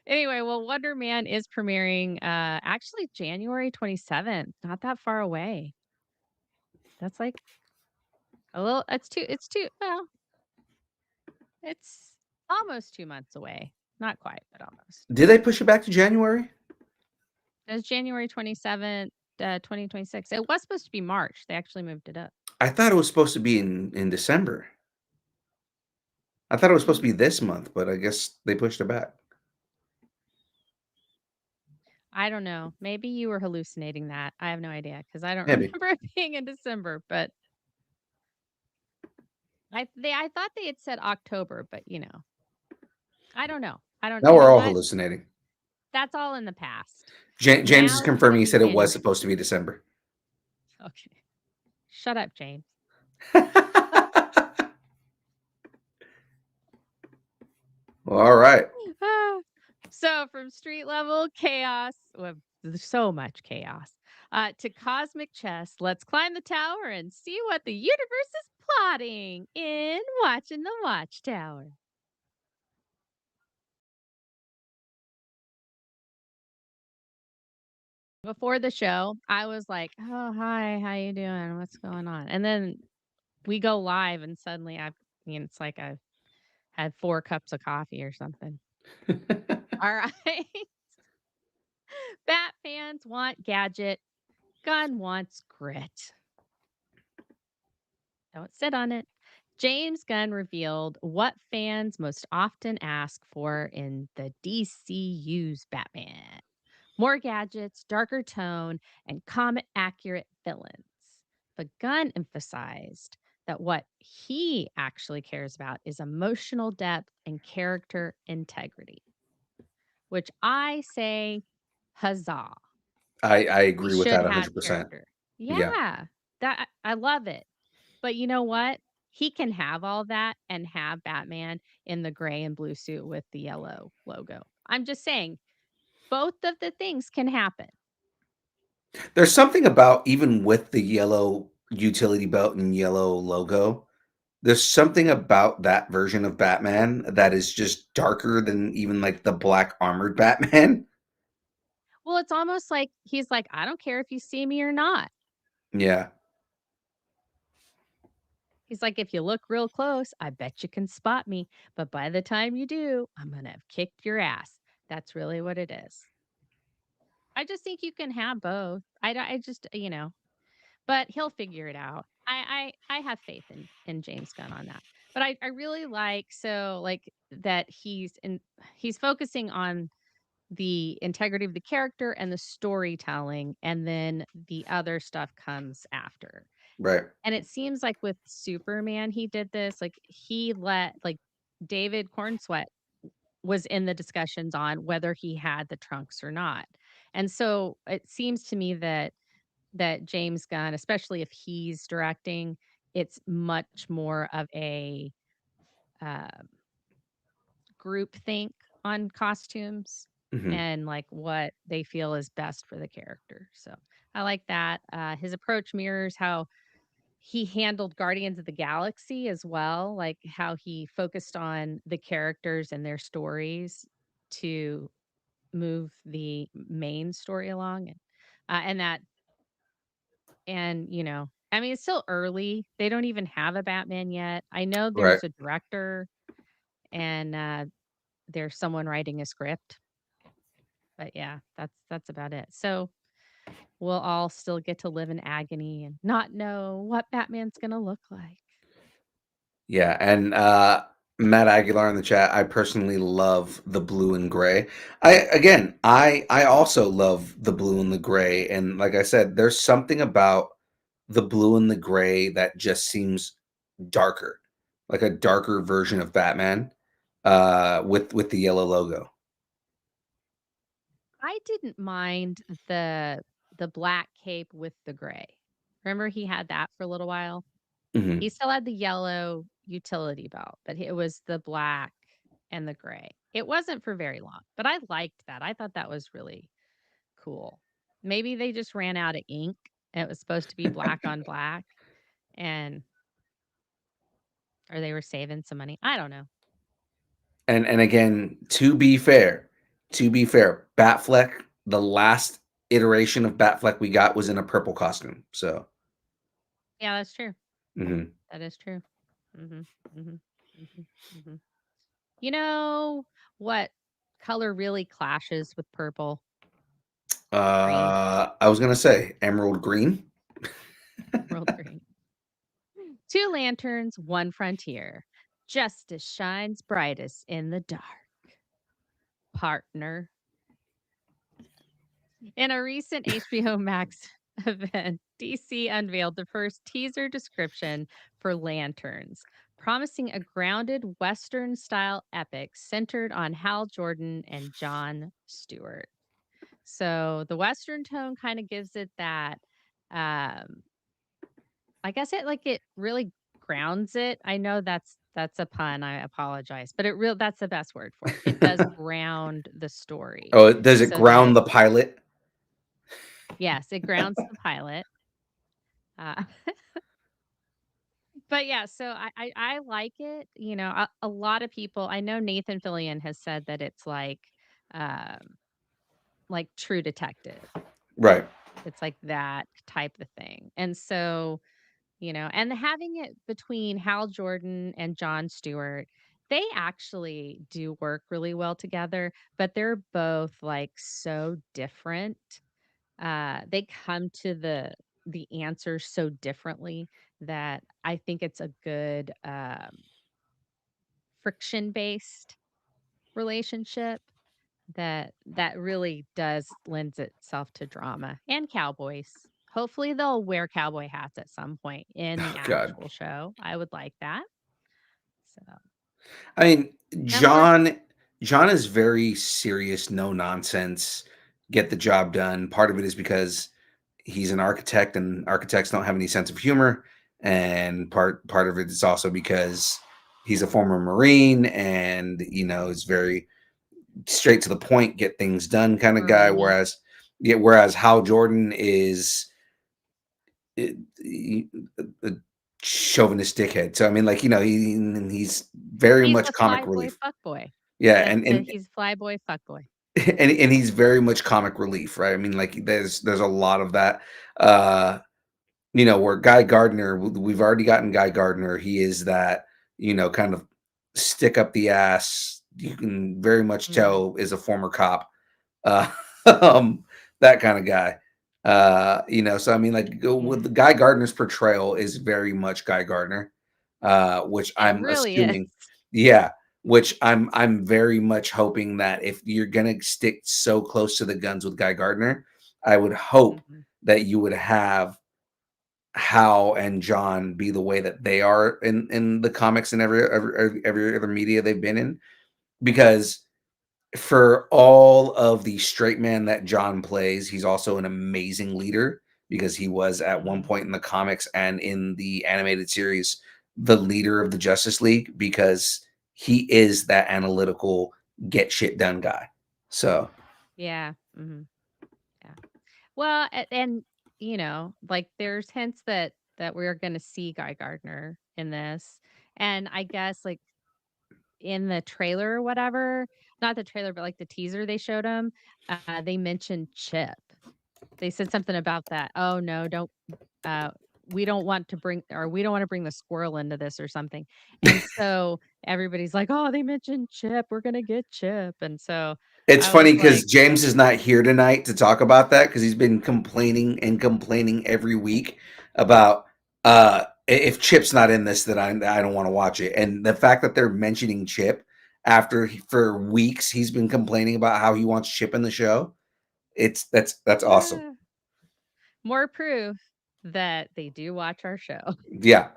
Anyway, well, Wonder Man is premiering actually January 27th. Not that far away. That's like a little well, it's almost 2 months away. Not quite, but almost. Did they push it back to January? It's January 27th, 2026. It was supposed to be March. They actually moved it up. I thought it was supposed to be in December. I thought it was supposed to be Mm, this month, but I guess they pushed it back. I don't know. Maybe you were hallucinating that. I have no idea because I don't Maybe. remember it being in December, but I thought they had said October, but I don't know. I don't Now you we're know all what? hallucinating. That's all in the past. James is Now it's gonna confirming. He be said it was January. supposed to be December. Okay. Shut up, James. Well, all right. So from street level chaos, well, there's so much chaos, to cosmic chess, let's climb the tower and see what the universe is plotting in Watching the Watchtower. before the show, I was like, "Oh, hi, how you doing? What's going on?" And then we go live, and suddenly it's like I've had 4 cups of coffee or something. All right. Bat fans want gadget. Gun wants grit. Don't sit on it. James Gunn revealed what fans most often ask for in the DCU's Batman: more gadgets, darker tone, and comic accurate villains. But Gunn emphasized that what he actually cares about is emotional depth and character integrity, which I say, huzzah. I We agree with should that have 100%. character. Yeah. Yeah, that I love it. But you know what? He can have all that and have Batman in the gray and blue suit with the yellow logo. I'm just saying, both of the things can happen. There's something about even with the yellow utility belt and yellow logo, there's something about that version of Batman that is just darker than even like the black armored Batman. Well, it's almost like he's like, "I don't care if you see me or not." Yeah. He's like, "If you look real close, I bet you can spot me, but by the time you do, I'm gonna have kicked your ass." That's really what it is. I just think you can have both. I just, but he'll figure it out. I have faith in James Gunn on that. But I really like that he's focusing on the integrity of the character and the storytelling, and then the other stuff comes after. Right. And it seems like with Superman, he did this. Like he let like David Cornsweet was in the discussions on whether he had the trunks or not. And so it seems to me that James Gunn, especially if he's directing, it's much more of a uh, group think on costumes Mhm. and like what they feel is best for the character. So I like that. His approach mirrors how he handled Guardians of the Galaxy as well, like how he focused on the characters and their stories to move the main story along, and that and I mean, it's still early. They don't even have a Batman yet. I know Right. there's a director and there's someone writing a script, but yeah, that's about it. So we'll all still get to live in agony and not know what Batman's gonna look like. Yeah, and Matt Aguilar in the chat, I personally love the blue and gray. I also love the blue and the gray, and like I said, there's something about the blue and the gray that just seems darker, like a darker version of Batman, with the yellow logo. I didn't mind the black cape with the gray. Remember he had that for a little while? Mhm. He still had the yellow utility belt, but it was the black and the gray. It wasn't for very long, but I liked that. I thought that was really cool. Maybe they just ran out of ink. And it was supposed to be black on black, and or they were saving some money. I don't know. And again, to be fair, Batfleck, the last iteration of Batfleck we got was in a purple costume. So, Yeah, that's true. mhm. That is true. Mhm. Mhm. Mhm. Mhm. You know what color really clashes with purple? Green, I was gonna say emerald green. emerald green. Two lanterns, one frontier. Justice shines brightest in the dark. Partner. In a recent HBO Max event, DC unveiled the first teaser description for Lanterns, promising a grounded Western style epic centered on Hal Jordan and John Stewart. So the Western tone kind of gives it that um I guess it really grounds it. I know that's a pun, I apologize, but that's the best word for it. It does ground the story. Oh, does it So that ground the pilot? yes, it grounds the pilot. Uh, but yeah, so I like it. A lot of people. I know Nathan Fillion has said that it's like True Detective. Right. It's like that type of thing. And so, and having it between Hal Jordan and Jon Stewart, they actually do work really well together, but they're both like so different. They come to the answer so differently that I think it's a good friction based relationship that really does lends itself to drama and cowboys. Hopefully they'll wear cowboy hats at some point in the Oh, God. actual show. I would like that. So, I mean, and more John is very serious, no nonsense, get the job done. Part of it is because he's an architect and architects don't have any sense of humor. And part of it is also because he's a former Marine and is very straight to the point, get things done kind of guy. Marine. Whereas Hal Jordan is a chauvinist dickhead. So I mean, like he's very He's much a comic fly boy, relief. fuck boy. Yeah, That's it. He's fly boy, fuck boy. and he's very much comic relief, right? I mean, like there's a lot of that. Uh, where Guy Gardner, we've already gotten Guy Gardner. He is that kind of stick up the ass. You can very much Mhm. tell is a former cop. Uh, um, that kind of guy. So I mean, like with Yeah. the Guy Gardner's portrayal is very much Guy Gardner, which It I'm really is. assuming, yeah, which I'm very much hoping that if you're gonna stick so close to the guns with Guy Gardner, I would hope Mhm. that you would have Hal and John be the way that they are in the comics and every other media they've been in, because for all of the straight man that John plays, he's also an amazing leader because he was at one Mhm. point in the comics and in the animated series the leader of the Justice League because he is that analytical get shit done guy. So, Yeah. Yeah. Well, and like there's hints that we're going to see Guy Gardner in this, and I guess like in the trailer or whatever, not the trailer, but like the teaser they showed him, they mentioned Chip. They said something about that. Oh no, don't. Uh, we don't want to bring, or we don't want to bring the squirrel into this or something. And so everybody's like, oh, they mentioned Chip. We're gonna get Chip. And so it's I was funny because like, James is not here tonight to talk about that because he's been complaining and complaining every week about if Chip's not in this, that I don't want to watch it. And the fact that they're mentioning Chip after for weeks he's been complaining about how he wants Chip in the show. That's awesome. "Ah." More proof that they do watch our show. Yeah.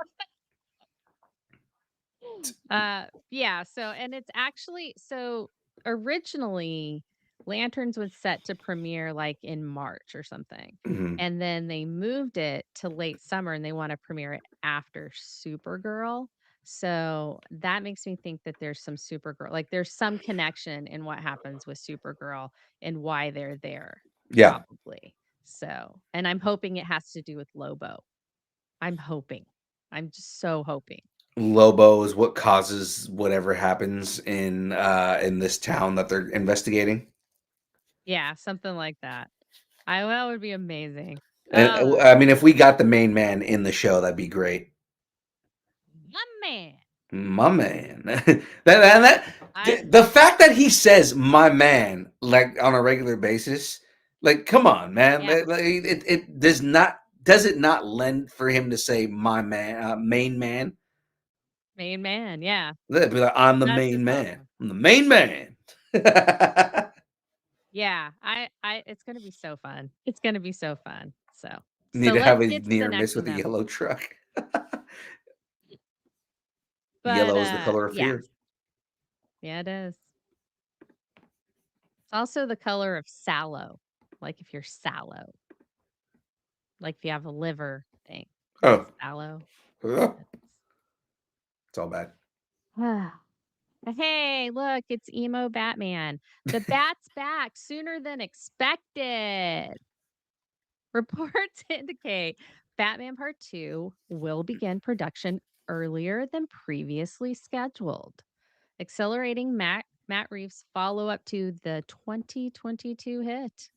Yeah, so and it's actually so originally Lanterns was set to premiere like in March or something. Mhm. And then they moved it to late summer and they want to premiere it after Supergirl. So that makes me think that there's some Supergirl, like there's some connection in what happens with Supergirl and why they're there, Yeah. probably. So, and I'm hoping it has to do with Lobo. I'm hoping. I'm just so hoping. Lobo is what causes whatever happens in this town that they're investigating. Yeah, something like that. That would be amazing. And Oh, that I would mean, be if we got the main man in the show, that'd be great. my man. My man. that I the fact that he says my man like on a regular basis, like come on, man. yeah, It does it not lend for him to say my man, main man? main man. Yeah, They'd be like, I'm the that's main just man. awesome. I'm the main man. Yeah, I it's gonna be so fun. It's gonna be so fun. Need So to have let's a get to the near next miss one with a though. yellow truck. But Yellow is the color of yeah, fear. yeah, it is. It's also the color of sallow. Like if you're sallow, like if you have a liver thing, like Oh, sallow. ugh, That's it's all bad. Hey, look, it's emo Batman. The Bat's back sooner than expected. Reports indicate Batman Part 2 will begin production earlier than previously scheduled, accelerating Matt Reeves' follow up to the 2022 hit.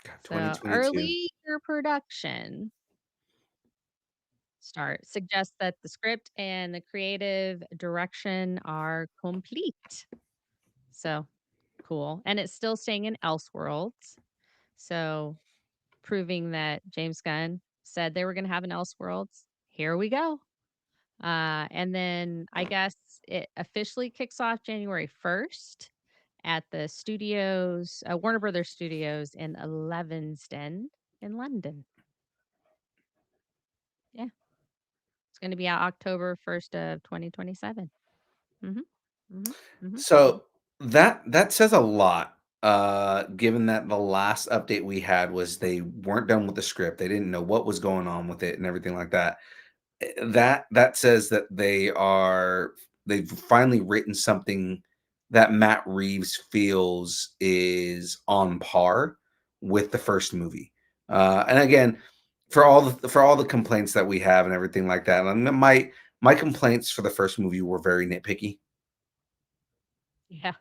God, So 2022. earlier production start suggests that the script and the creative direction are complete. So cool. And it's still staying in Elseworlds. So proving that James Gunn said they were going to have an Elseworlds. Here we go. And then I guess it officially kicks off January 1st at the studios, Warner Brothers Studios in Leavesden in London. Yeah, it's going to be out October 1st of 2027. Mhm. Mhm. Mhm. Mhm. So that says a lot. Given that the last update we had was they weren't done with the script, they didn't know what was going on with it and everything like that. That says that they've finally written something that Matt Reeves feels is on par with the first movie. And again, for all the complaints that we have and everything like that, and my complaints for the first movie were very nitpicky. Yeah.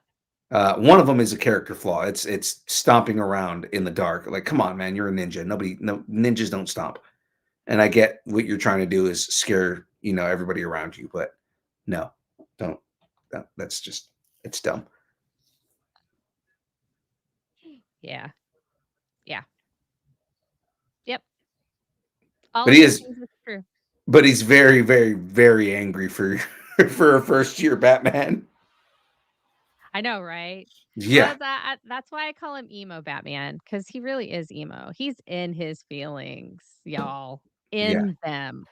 One of them is a character flaw. It's stomping around in the dark. Like, come on, man, you're a ninja. No ninjas don't stomp. And I get what you're trying to do is scare, everybody around you, but no, don't. That's just it's dumb. Yeah. Yeah. Yep. All But of he those is, things are true. but he's very, very, very angry for for a first year Batman. I know, right? Yeah, That's why I call him emo Batman because he really is emo. He's in his feelings, y'all, yeah. in them,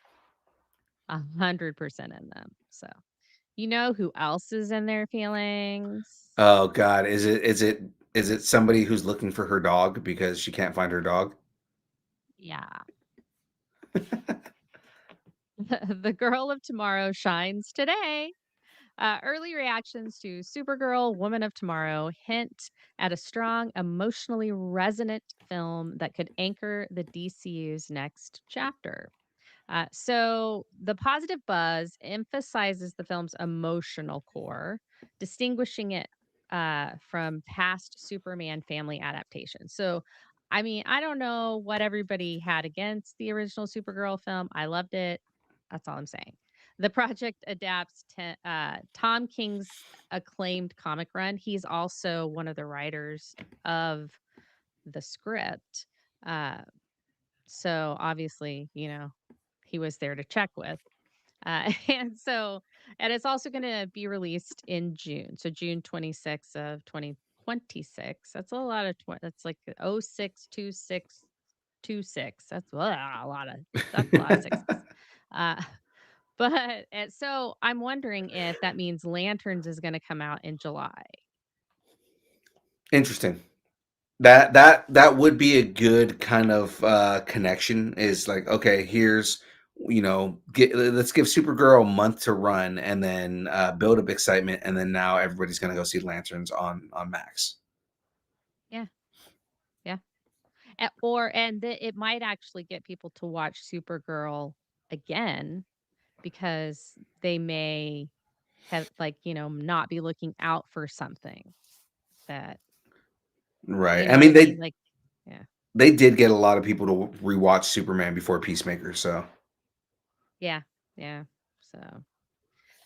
100% in them. So, you know who else is in their feelings? Oh God, is it somebody who's looking for her dog because she can't find her dog? Yeah. The girl of tomorrow shines today. Early reactions to Supergirl, Woman of Tomorrow hint at a strong, emotionally resonant film that could anchor the DCU's next chapter. So the positive buzz emphasizes the film's emotional core, distinguishing it from past Superman family adaptations. So, I mean, I don't know what everybody had against the original Supergirl film. I loved it. That's all I'm saying. The project adapts Tom King's acclaimed comic run. He's also one of the writers of the script. Uh, so obviously, he was there to check with. And so, and it's also going to be released in June. So June 26th of 2026. That's a lot of, that's like 062626. That's a lot of sixes. Uh, but so I'm wondering if that means Lanterns is going to come out in July. Interesting. That would be a good kind of connection. Is like, okay, here's let's give Supergirl a month to run, and then build up excitement, and then now everybody's gonna go see Lanterns on Max. Yeah. Yeah. And it might actually get people to watch Supergirl again because they may have not be looking out for something that Right. you I know what mean, I mean? Like, yeah. they did get a lot of people to rewatch Superman before Peacemaker, so Yeah. Yeah.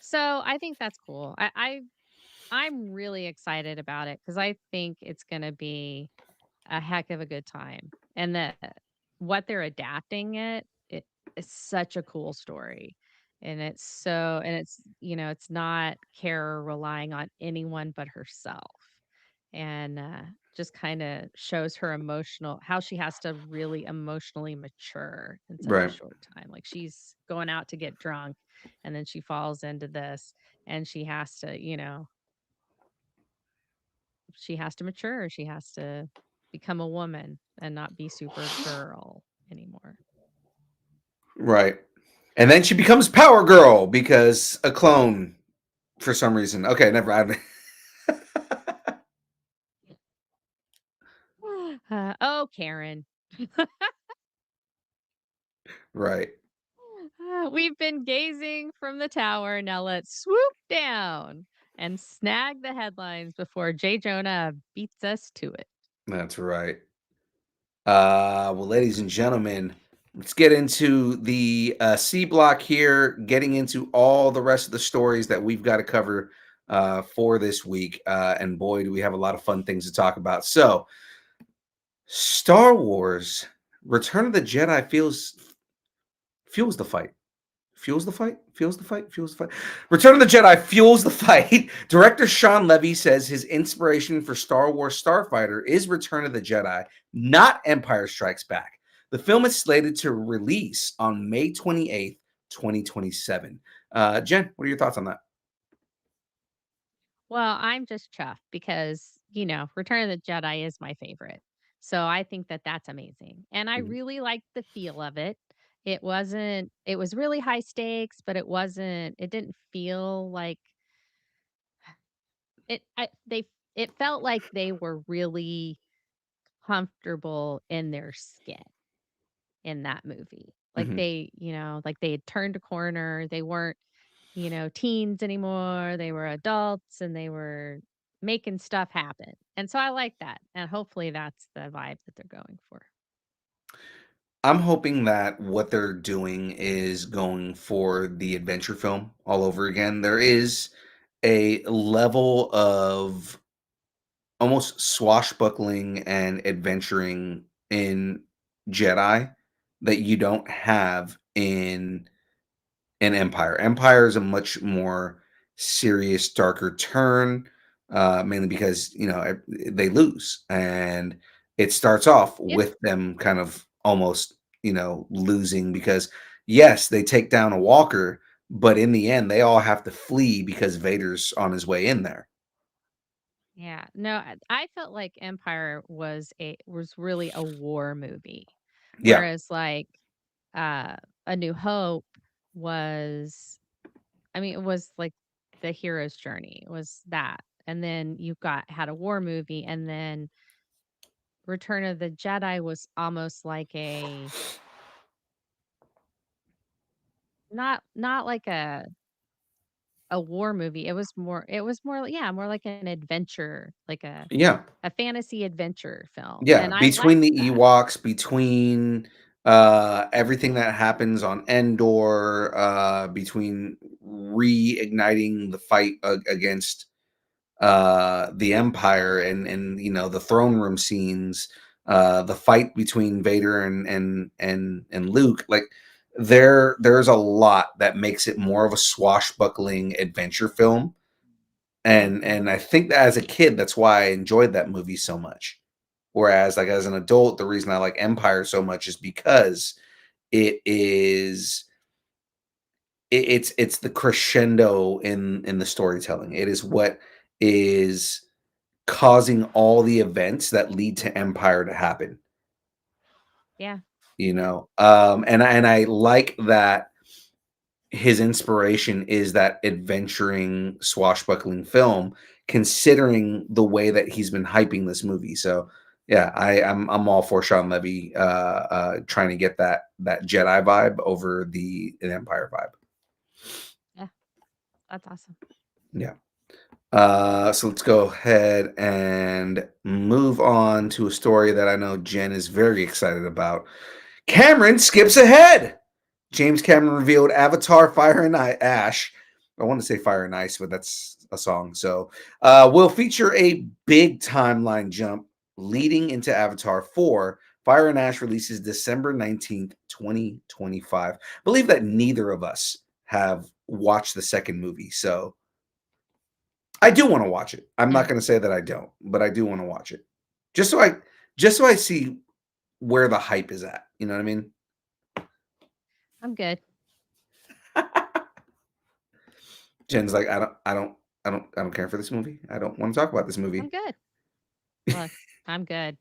So I think that's cool. I'm really excited about it because I think it's gonna be a heck of a good time. And that what they're adapting it is such a cool story. And it's not Kara relying on anyone but herself. And just kind of shows her emotional how she has to really emotionally mature in such a right. short time. Like she's going out to get drunk and then she falls into this and she has to mature. She has to become a woman and not be super girl anymore. Right. And then she becomes Power Girl because a clone for some reason. Okay, never mind. Oh, Karen. Right. We've been gazing from the tower. Now let's swoop down and snag the headlines before Jay Jonah beats us to it. That's right. Well, ladies and gentlemen, let's get into the C block here, getting into all the rest of the stories that we've got to cover for this week. And boy, do we have a lot of fun things to talk about. So, Star Wars Return of the Jedi fuels the fight. Fuels the fight, fuels the fight, fuels the fight. Return of the Jedi fuels the fight. Director Sean Levy says his inspiration for Star Wars Starfighter is Return of the Jedi, not Empire Strikes Back. The film is slated to release on May 28th, 2027. Jen, what are your thoughts on that? Well, I'm just chuffed because, Return of the Jedi is my favorite. So I think that that's amazing. And I Mhm, really liked the feel of it. It was really high stakes, but it didn't feel like it felt like they were really comfortable in their skin in that movie. mhm. Like they had turned a corner. They weren't, teens anymore. They were adults and they were making stuff happen. And so I like that. And hopefully that's the vibe that they're going for. I'm hoping that what they're doing is going for the adventure film all over again. There is a level of almost swashbuckling and adventuring in Jedi that you don't have in Empire. Empire is a much more serious, darker turn, mainly because they lose, and it starts off Yeah. with them kind of almost losing because yes, they take down a walker, but in the end, they all have to flee because Vader's on his way in there. Yeah. No, I felt like Empire was really a war movie. Yeah. Whereas like uh A New Hope was it was like the hero's journey. It was that. And then you got had a war movie, and then Return of the Jedi was almost like a not like a war movie. It was more yeah, more like an adventure, like Yeah. a fantasy adventure film. Yeah, And I between liked the that. Ewoks, between everything that happens on Endor, between reigniting the fight against the Empire and the throne room scenes, the fight between Vader and Luke, like there's a lot that makes it more of a swashbuckling adventure film. And I think that as a kid, that's why I enjoyed that movie so much. Whereas, like as an adult, the reason I like Empire so much is because it is it's the crescendo in the storytelling. It is what is causing all the events that lead to Empire to happen. Yeah. And I like that his inspiration is that adventuring swashbuckling film, considering the way that he's been hyping this movie. So yeah, I'm all for Sean Levy trying to get that Jedi vibe over the an Empire vibe. Yeah. That's awesome. Yeah. So let's go ahead and move on to a story that I know Jen is very excited about. Cameron skips ahead. James Cameron revealed Avatar Fire and Ash. I want to say Fire and Ice, but that's a song. So will feature a big timeline jump leading into Avatar 4. Fire and Ash releases December 19th, 2025. Believe that neither of us have watched the second movie. So I do want to watch it. I'm Yeah. not going to say that I don't, but I do want to watch it. Just so I see where the hype is at. You know what I mean? I'm good. Jen's like, I don't care for this movie. I don't want to talk about this I'm movie. good. Look, I'm good.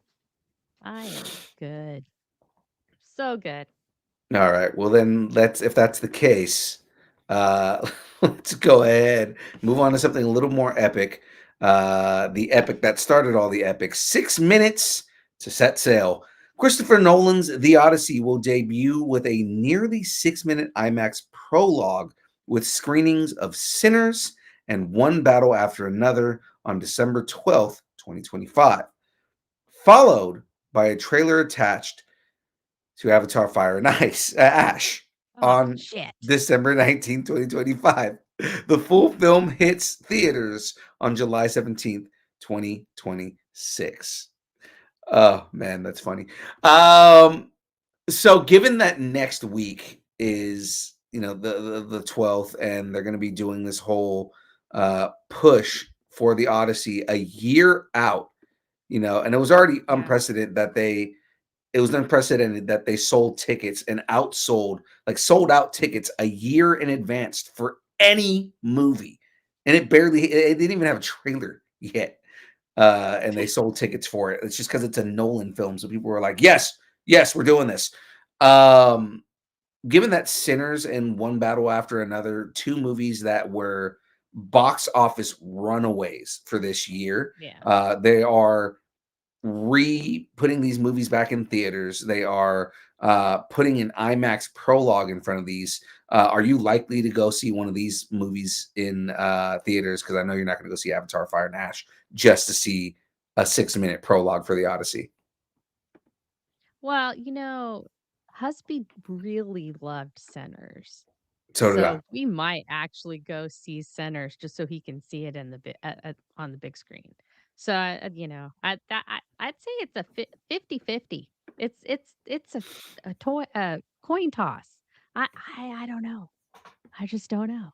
I am good. So good. All right. Well, then if that's the case, let's go ahead, move on to something a little more epic. The epic that started all the epics. 6 minutes to set sail. Christopher Nolan's The Odyssey will debut with a nearly 6 minute IMAX prologue with screenings of Sinners and One Battle After Another on December 12th, 2025. Followed by a trailer attached to Avatar Fire and Ice, Ash Oh on shit. December 19th, 2025. The full film hits theaters on July 17th, 2026. Oh man, that's funny. So given that next week is the 12th, and they're going to be doing this whole push for the Odyssey a year out, and it was already Yeah. unprecedented that they sold tickets and sold out tickets a year in advance for any movie, and it didn't even have a trailer yet, and they sold tickets for it. It's just because it's a Nolan film, so people were like, yes, yes, we're doing this. um Given that Sinners and One Battle After Another, two movies that were box office runaways for this year, Yeah. they are putting these movies back in theaters. They are putting an IMAX prologue in front of these. Are you likely to go see one of these movies in theaters? Because I know you're not going to go see Avatar: Fire and Ash just to see a 6-minute prologue for the Odyssey. Well, husband really loved Sinners. So did I. So we might actually go see Sinners just so he can see it in the on the big screen. So I'd say it's a 50-50. It's a coin toss. I don't know. I just don't know.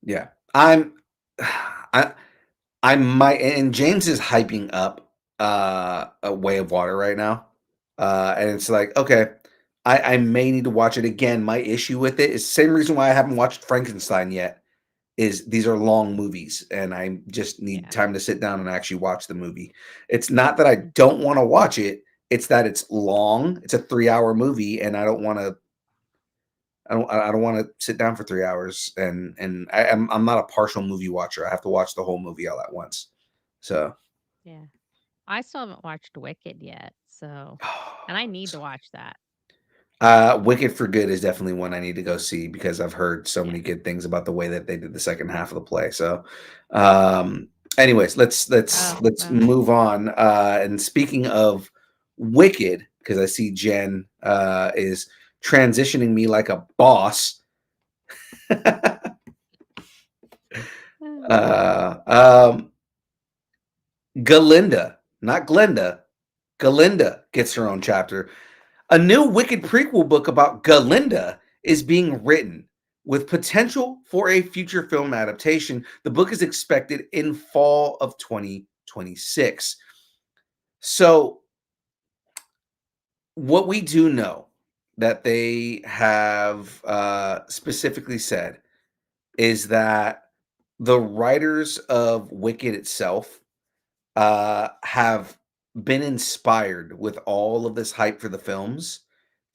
Yeah, I'm. I I might, and James is hyping up a Way of Water right now. And it's like, okay, I may need to watch it again. My issue with it is the same reason why I haven't watched Frankenstein yet, is these are long movies and I just need Yeah. time to sit down and actually watch the movie. It's not that I don't want to watch it, it's that it's long. It's a 3-hour movie and I don't want to sit down for 3 hours, and I'm not a partial movie watcher. I have to watch the whole movie all at once. So Yeah. I still haven't watched Wicked yet, so and I need to watch that. Wicked for Good is definitely one I need to go see because I've heard so Yeah. many good things about the way that they did the second half of the play. So, um, anyways, let's Oh, move on. And speaking of Wicked, because I see Jen is transitioning me like a boss. well. uh, um, Galinda, not Glenda, Galinda gets her own chapter. A new Wicked prequel book about Galinda is being written with potential for a future film adaptation. The book is expected in fall of 2026. So, what we do know that they have specifically said is that the writers of Wicked itself have been inspired with all of this hype for the films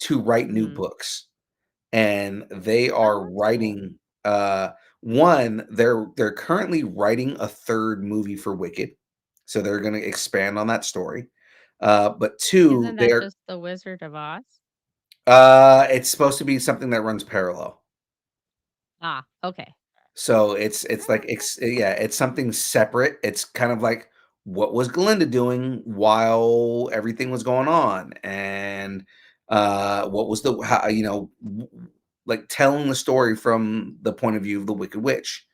to write new Mhm. books, and they are Oh, that's cool. writing uh one they're currently writing a third movie for Wicked, so they're going to expand on that story. But two, Isn't that they're just The Wizard of Oz? it's supposed to be something that runs parallel. Ah, okay. So it's like Alright. yeah, it's something separate. It's kind of like what was Glinda doing while everything was going on, and what was the how, like telling the story from the point of view of the Wicked Witch.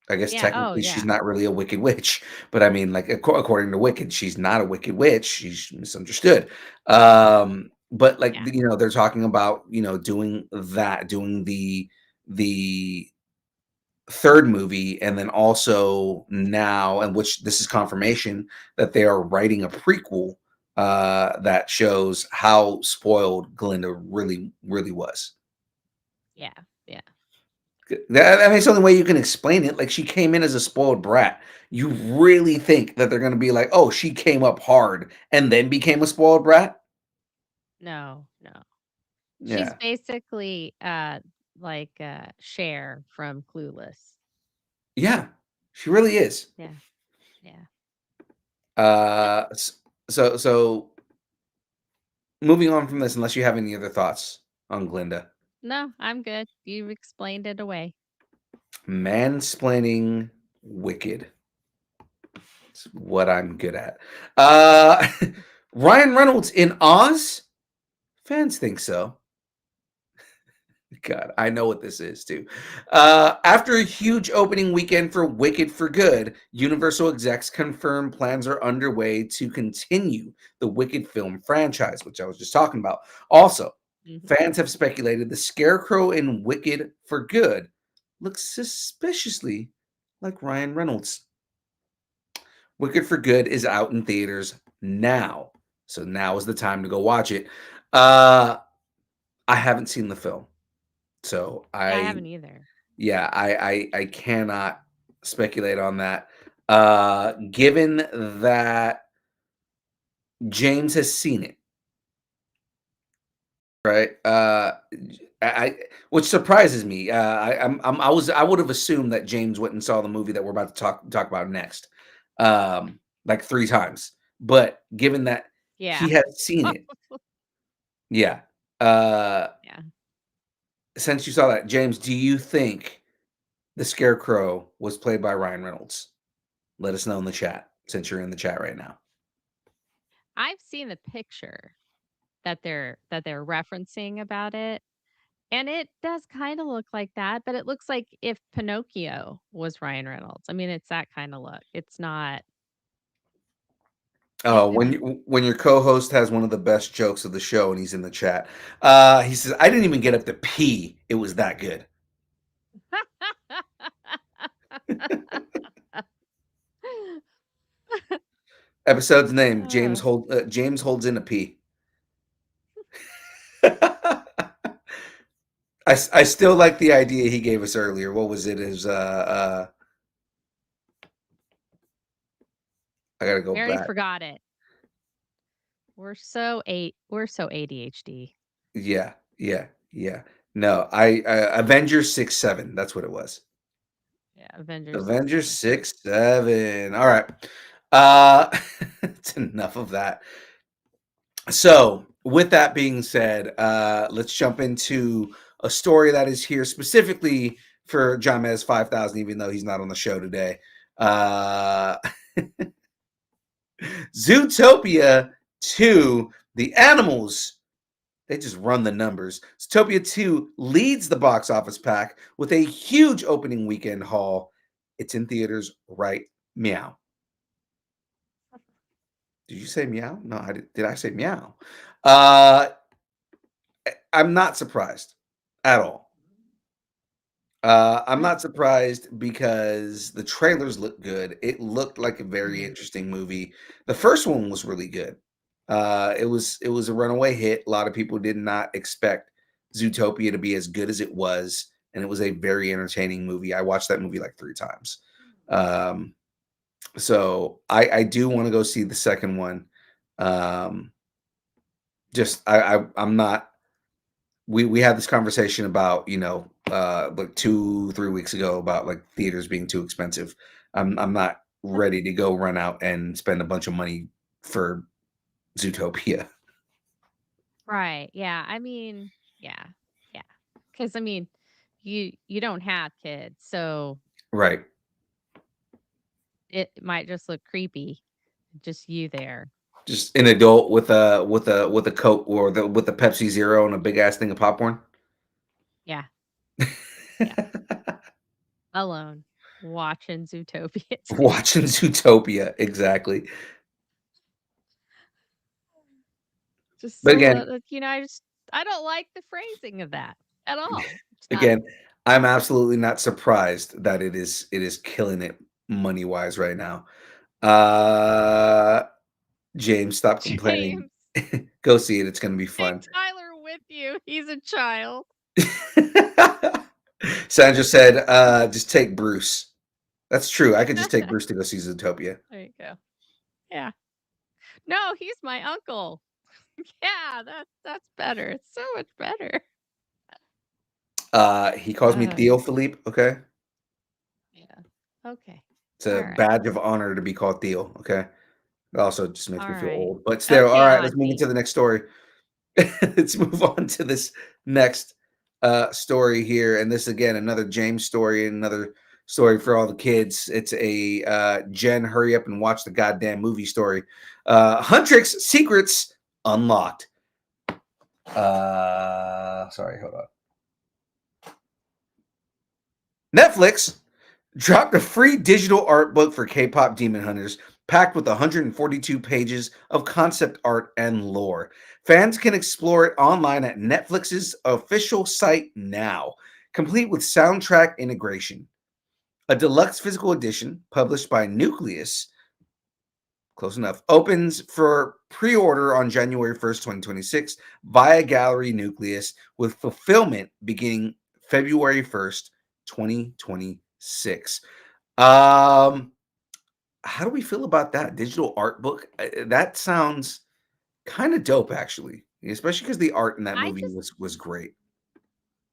I guess Yeah, oh, technically she's yeah. not really a wicked witch, but I mean, like according to Wicked, she's not a wicked witch. She's misunderstood. But like Yeah. they're talking about doing the third movie, and then also now, and which this is confirmation that they are writing a prequel that shows how spoiled Glinda really really was. Yeah, yeah. I mean, it's the only way you can explain it. Like, she came in as a spoiled brat. You really think that they're going to be like, oh, she came up hard and then became a spoiled brat? No, no. She's Yeah. basically, like, Cher from Clueless. Yeah. She really is. Yeah, yeah. Yep. Uh, s- so moving on from this, unless you have any other thoughts on Glinda, No, I'm good. You've explained it away. mansplaining Wicked. It's what I'm good at. Uh, Ryan Reynolds in Oz. Fans think so. God, I know what this is too. After a huge opening weekend for Wicked for Good, Universal execs confirm plans are underway to continue the Wicked film franchise, which I was just talking about. Also, fans have speculated the Scarecrow in Wicked for Good looks suspiciously like Ryan Reynolds. Wicked for Good is out in theaters now, so now is the time to go watch it. I haven't seen the film. So Yeah, I haven't either. I cannot speculate on that. Given that James has seen it, right? I which surprises me. I would have assumed that James went and saw the movie that we're about to talk about next, like 3 times. But given that Yeah. he has seen it, yeah. Uh, Yeah. since you saw that, James, do you think the Scarecrow was played by Ryan Reynolds? Let us know in the chat since you're in the chat right now. I've seen the picture that they're referencing about it, and it does kind of look like that, but it looks like if Pinocchio was Ryan Reynolds. I mean, it's that kind of look. It's not Oh, when your co-host has one of the best jokes of the show and he's in the chat. He says, "I didn't even get up to pee. It was that good." Episode's name: James holds in a pee. I still like the idea he gave us earlier. What was it? I gotta go Mary back. forgot it. We're so ADHD. Yeah. No, Avengers 6-7. That's what it was. Yeah, Avengers. Avengers 6-7. All right. It's enough of that. So, with that being said, let's jump into a story that is here specifically for Jamez 5000, even though he's not on the show today. Zootopia 2, the animals, they just run the numbers. Zootopia 2 leads the box office pack with a huge opening weekend haul. It's in theaters right meow. Did you say meow? No, did I say meow? I'm not surprised at all. I'm not surprised because the trailers look good. It looked like a very interesting movie. The first one was really good. It was a runaway hit. A lot of people did not expect Zootopia to be as good as it was, and it was a very entertaining movie. I watched that movie like 3 times. So I do want to go see the second one. Just I'm not. We had this conversation about like 2-3 weeks ago about like theaters being too expensive. I'm not ready to go run out and spend a bunch of money for Zootopia. Right. Yeah. I mean, yeah. Yeah. Cuz I mean, you don't have kids, so Right. it might just look creepy just you there. Just an adult with a Coke or with a Pepsi Zero and a big ass thing of popcorn. Yeah. Yeah. Alone watching Zootopia 2. Watching Zootopia, exactly. Just But a again, little, I don't like the phrasing of that at all. It's not. again, I'm absolutely not surprised that it is killing it money wise right now. Uh James, stop complaining. James, Go see it. It's going to be take fun. Tyler with you. He's a child. Sandra said, just take Bruce. That's true. I could just take Bruce to go see Zootopia. There you go. Yeah. No, he's my uncle. Yeah, that's better. It's so much better. He calls me Theo Philippe. Okay. Yeah. Okay. It's a All right. badge of honor to be called Theo. Okay. It also just makes All me feel right. old. But still, all Okay, right, let's move Auntie. into the next story. Let's move on to this next story here. And this again, another James story, another story for all the kids. It's a Jen, hurry up and watch the goddamn movie story. Huntrix secrets unlocked. Sorry, hold on. Netflix dropped a free digital art book for K-pop Demon Hunters, packed with 142 pages of concept art and lore. Fans can explore it online at Netflix's official site now, complete with soundtrack integration. A deluxe physical edition, published by Nucleus, close enough, opens for pre-order on January 1st, 2026 via Gallery Nucleus, with fulfillment beginning February 1st, 2026. Um, how do we feel about that digital art book? That sounds kind of dope, actually, especially because the art in that I movie just was great.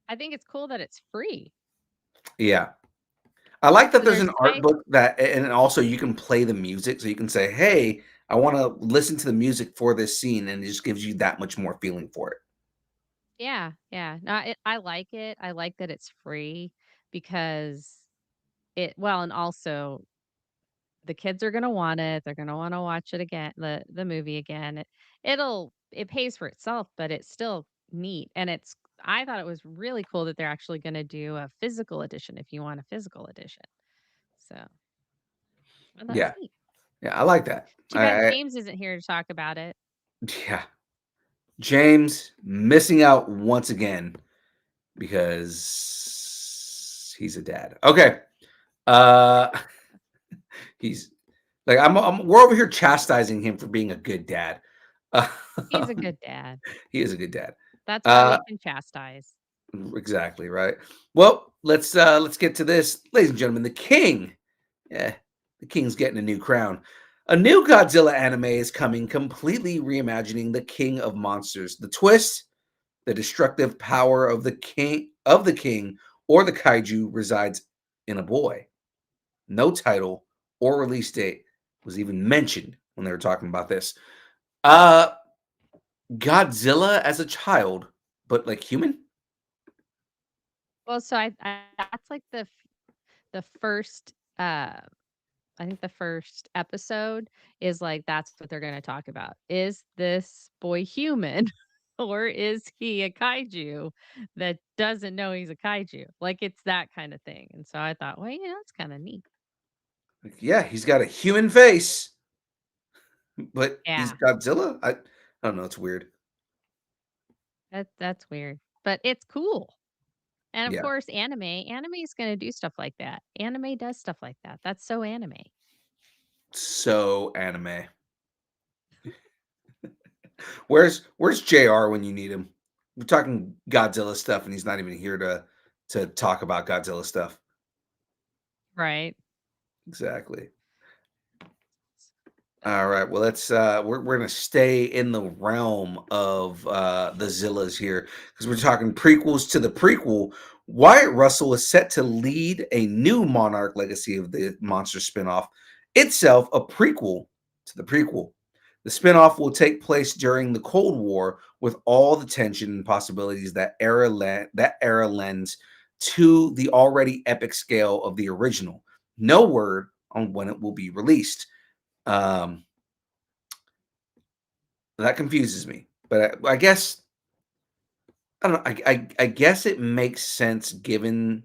I think it's cool that it's free. Yeah, I like that So there's an there's art book that, and also you can play the music, so you can say, "Hey, I want to listen to the music for this scene," and it just gives you that much more feeling for it. yeah, yeah. No, I like it. I like that it's free because and also the kids are gonna want it. They're gonna wanna watch it again, the movie again. It pays for itself, but it's still neat, and I thought it was really cool that they're actually gonna do a physical edition if you want a physical edition. So, I thought it was Yeah, neat. yeah, I like that. Too bad James isn't here to talk about it. Yeah, James missing out once again because he's a dad. Okay, uh, he's like we're over here chastising him for being a good dad. Uh, He's a good dad. he is a good dad. That's why Uh, we can chastise. exactly right. Well, let's get to this, ladies and gentlemen. The king, yeah, the king's getting a new crown. A new Godzilla anime is coming, completely reimagining the king of monsters. The twist: the destructive power of the king or the kaiju resides in a boy. No title or release date was even mentioned when they were talking about this. Uh Godzilla as a child, but like human? Well, so that's like the first, I think the first episode is like, that's what they're gonna talk about. Is this boy human or is he a kaiju that doesn't know he's a kaiju? Like, it's that kind of thing. And so I thought, well, yeah, that's kind of neat. Like, yeah, he's got a human face, but he's Yeah, Godzilla? I don't know, it's weird. that's weird, but it's cool. And of Yeah. course, anime is gonna do stuff like that. Anime does stuff like that. That's so anime. So anime. Where's JR when you need him? We're talking Godzilla stuff and he's not even here to talk about Godzilla stuff. Right. Exactly. All right. Well, let's we're gonna stay in the realm of the Zillas here because we're talking prequels to the prequel. Wyatt Russell is set to lead a new Monarch Legacy of the Monster spinoff, itself a prequel to the prequel. The spinoff will take place during the Cold War with all the tension and possibilities that era lends to the already epic scale of the original. No word on when it will be released. Um, that confuses me, but I guess I don't know. I guess it makes sense given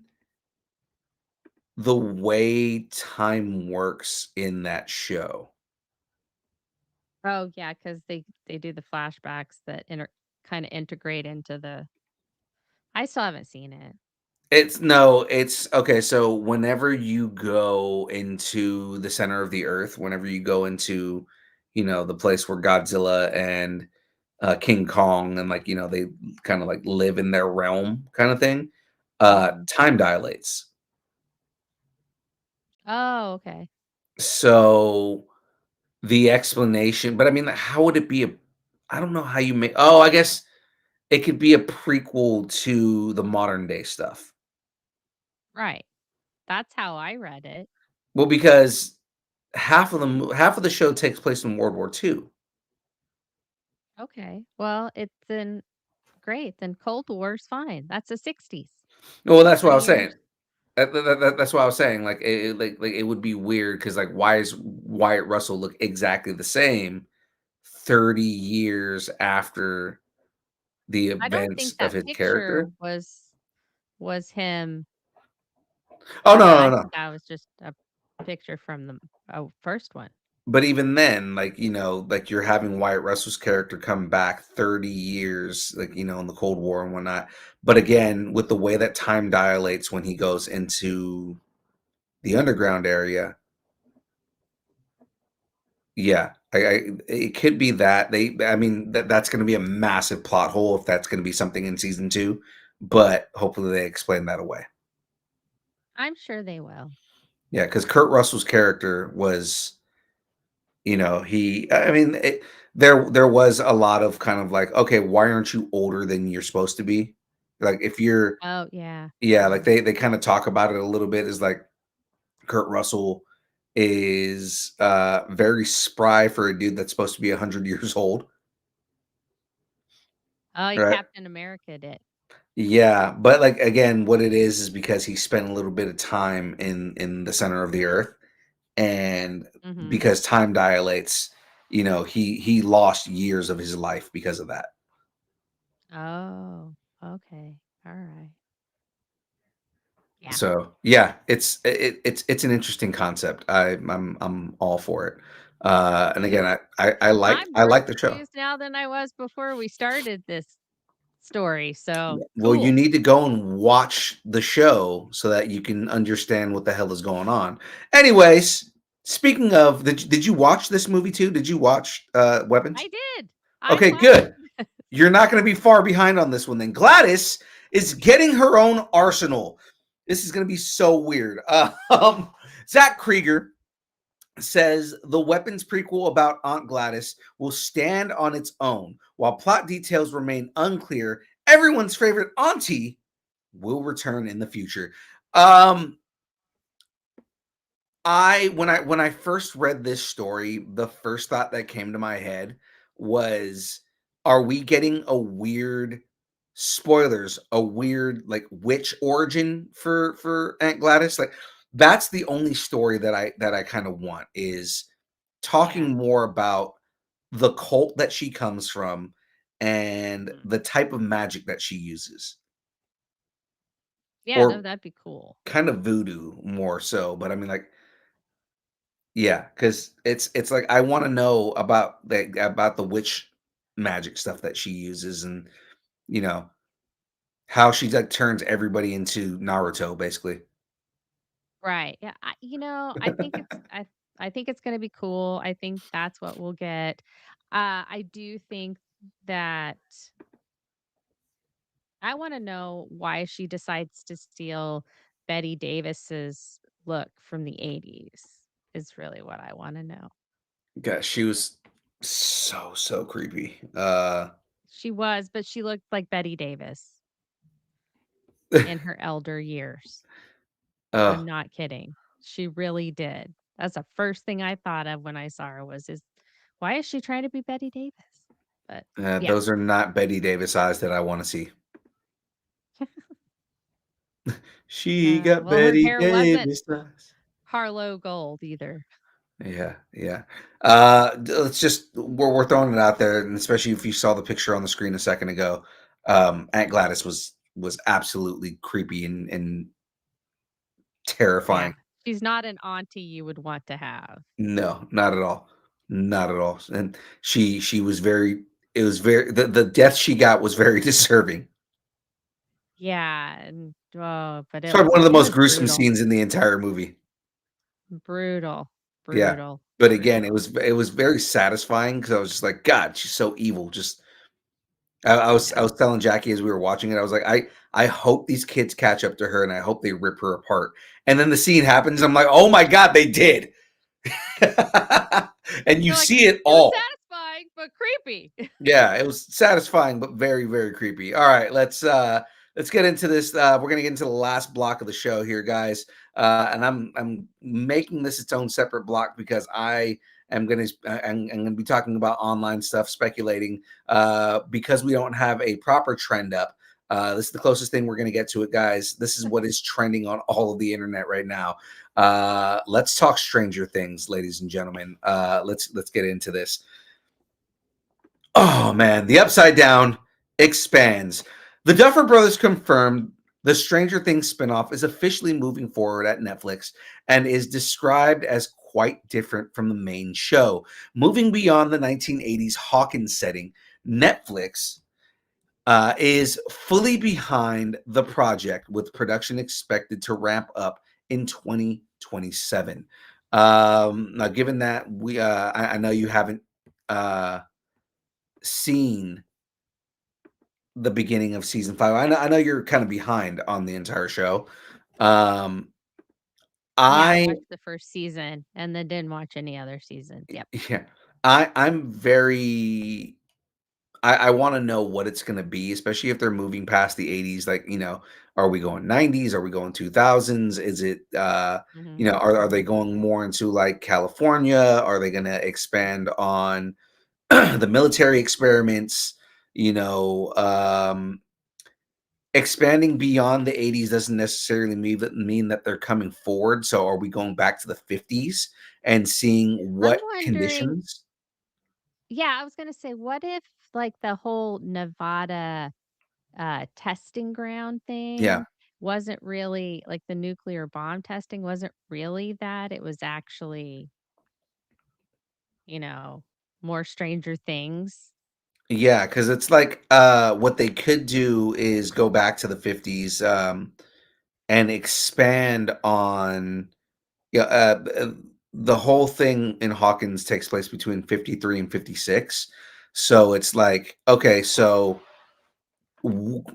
the way time works in that show. Oh, yeah, because they do the flashbacks that kinda integrate into the I still haven't seen it. It's no, it's okay. So whenever you go into the center of the earth, whenever you go into, the place where Godzilla and King Kong and they kind of like live in their realm, kind of thing, Mhm. time dilates. Oh, okay. So the explanation, but I mean, how would it be I don't know how you make oh, I guess it could be a prequel to the modern day stuff. Right. That's how I read it. Well, because half of the show takes place in World War II. Okay. Well, it's then great, then Cold War's fine. That's the '60s. Well, that's what I 20 was saying. years. That's what I was saying. Like like it would be weird because like why is Wyatt Russell look exactly the same 30 years after the I don't think events of that his picture character? was him. Oh no, I no, think no. that was just a picture from the first one. But even then, like, like you're having Wyatt Russell's character come back 30 years, like, in the Cold War and whatnot. But again, with the way that time dilates when he goes into the underground area, yeah, it could be that I mean, that's going to be a massive plot hole if that's going to be something in season 2, but hopefully they explain that away. I'm sure they will. Yeah, because Kurt Russell's character was, I mean, there was a lot of kind of like, okay, why aren't you older than you're supposed to be? Like if you're, Oh, yeah. yeah, like Yeah. they kind of talk about it a little bit. Is like Kurt Russell is very spry for a dude that's supposed to be 100 years old, Oh, right? Captain America did. Yeah, but like again, what it is because he spent a little bit of time in the center of the earth, and Mhm. because time dilates, he lost years of his life because of that. Oh, okay. All right. Yeah. So yeah, it's an interesting concept. I'm all for it. And again, I'm I more like the show. confused now than I was before we started this story. So Well, you cool. need to go and watch the show so that you can understand what the hell is going on. Anyways, speaking of, did you watch this movie too? Did you watch Weapons? I did. I Okay, watched. good. You're not going to be far behind on this one then. Gladys is getting her own arsenal. This is going to be so weird. Zach Krieger says the Weapons prequel about Aunt Gladys will stand on its own. While plot details remain unclear, everyone's favorite auntie will return in the future. Um, when I first read this story, the first thought that came to my head was, are we getting a weird spoilers, a weird like witch origin for Aunt Gladys? Like that's the only story that I kind of want is Yeah. talking more about the cult that she comes from and Mhm. the type of magic that she uses. Yeah, no, Or that'd be cool. kind of voodoo more so, but I mean like yeah, because it's like I want to know about the witch magic stuff that she uses, and you know how she like turns everybody into Naruto, basically. Right. Yeah. I think I think it's going to be cool. I think that's what we'll get. I do think that I want to know why she decides to steal Betty Davis's look from the 80s is really what I want to know. Gosh, she was so creepy. She was, but she looked like Betty Davis in her elder years. I'm oh, not kidding. She really did. That's the first thing I thought of when I saw her is why is she trying to be Betty Davis? But yeah. those are not Betty Davis eyes that I want to see. She got Well, her Betty hair wasn't Davis eyes. Harlow gold either. Yeah, yeah. Let's just we're throwing it out there, and especially if you saw the picture on the screen a second ago, Aunt Gladys was absolutely creepy and Yeah. terrifying. She's not an auntie you would want to have. No, not at all, not at all. And she was very. It was very the death she got was very deserving. Yeah, and oh, but It's probably one of the it most was gruesome brutal. scenes in the entire movie. Brutal. Yeah, Brutal. but again, Brutal. it was very satisfying because I was just like, God, she's so evil. Just I Yeah. was telling Jackie as we were watching it, I was like, I hope these kids catch up to her and I hope they rip her apart. And then the scene happens. I'm like, oh my God, they did. And you You're like, see it it was all. satisfying but creepy. Yeah, it was satisfying, but very creepy. All right, let's get into this. We're gonna get into the last block of the show here, guys. And I'm making this its own separate block because I'm gonna be talking about online stuff, speculating because we don't have a proper trend up. This is the closest thing we're going to get to it, guys. This is what is trending on all of the internet right now. Let's talk Stranger Things, ladies and gentlemen. Let's get into this. Oh man, the Upside Down expands. The Duffer Brothers confirmed the Stranger Things spinoff is officially moving forward at Netflix and is described as quite different from the main show. Moving beyond the 1980s Hawkins setting, Netflix is fully behind the project, with production expected to ramp up in 2027. Now, given that I know you haven't seen the beginning of season 5. I know you're kind of behind on the entire show. Um, Yeah, I I watched the first season and then didn't watch any other seasons. Yep. yeah, I'm very. I want to know what it's going to be, especially if they're moving past the 80s. Like, are we going 90s? Are we going 2000s? Is it, Mhm. are they going more into like California? Are they going to expand on the military experiments? You know, expanding beyond the 80s doesn't necessarily mean that they're coming forward. So are we going back to the 50s and seeing I'm what wondering, conditions? yeah, I was gonna say, what if like the whole Nevada testing ground Yeah. thing wasn't really like the nuclear bomb testing wasn't really that. It was actually, you know, more Stranger Things. Yeah, because it's like what they could do is go back to the 50s and expand on yeah, the whole thing in Hawkins takes place between 53 and 56. So it's like, okay, so could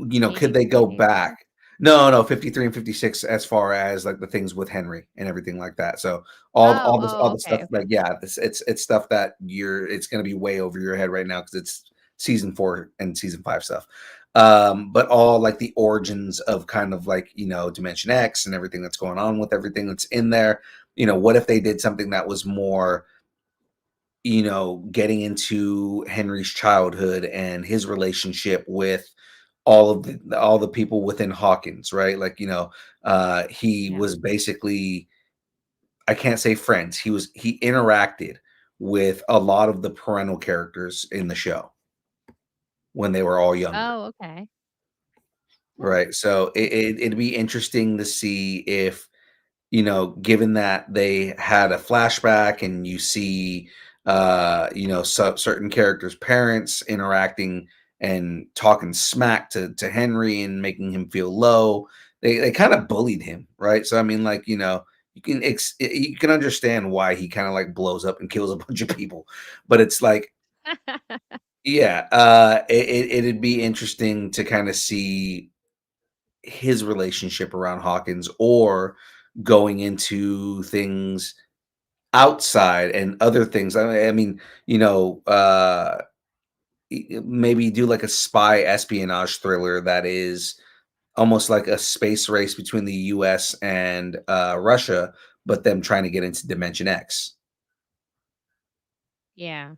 they 83 go and back? 84. No, 53 and 56 as far as like the things with Henry and everything like that. So Oh, all oh, the okay, stuff okay. like yeah, it's stuff that it's going to be way over your head right now because it's season 4 and season 5 stuff. But all like the origins of kind of like, Dimension X and everything that's going on with everything that's in there. What if they did something that was more getting into Henry's childhood and his relationship with all the people within Hawkins, right? Like, he Yeah. was basically, I can't say friends. He interacted with a lot of the parental characters in the show when they were all younger. Oh, okay. Yeah. Right. So it'd be interesting to see if, given that they had a flashback and you see, certain characters' parents interacting and talking smack to Henry and making him feel low. They kind of bullied him, right? So I mean, like, you can understand why he kind of like blows up and kills a bunch of people, but it's like, yeah, it'd be interesting to kind of see his relationship around Hawkins or going into things outside and other things. I mean, maybe do like a spy espionage thriller that is almost like a space race between the US and Russia, but them trying to get into Dimension X. Yeah.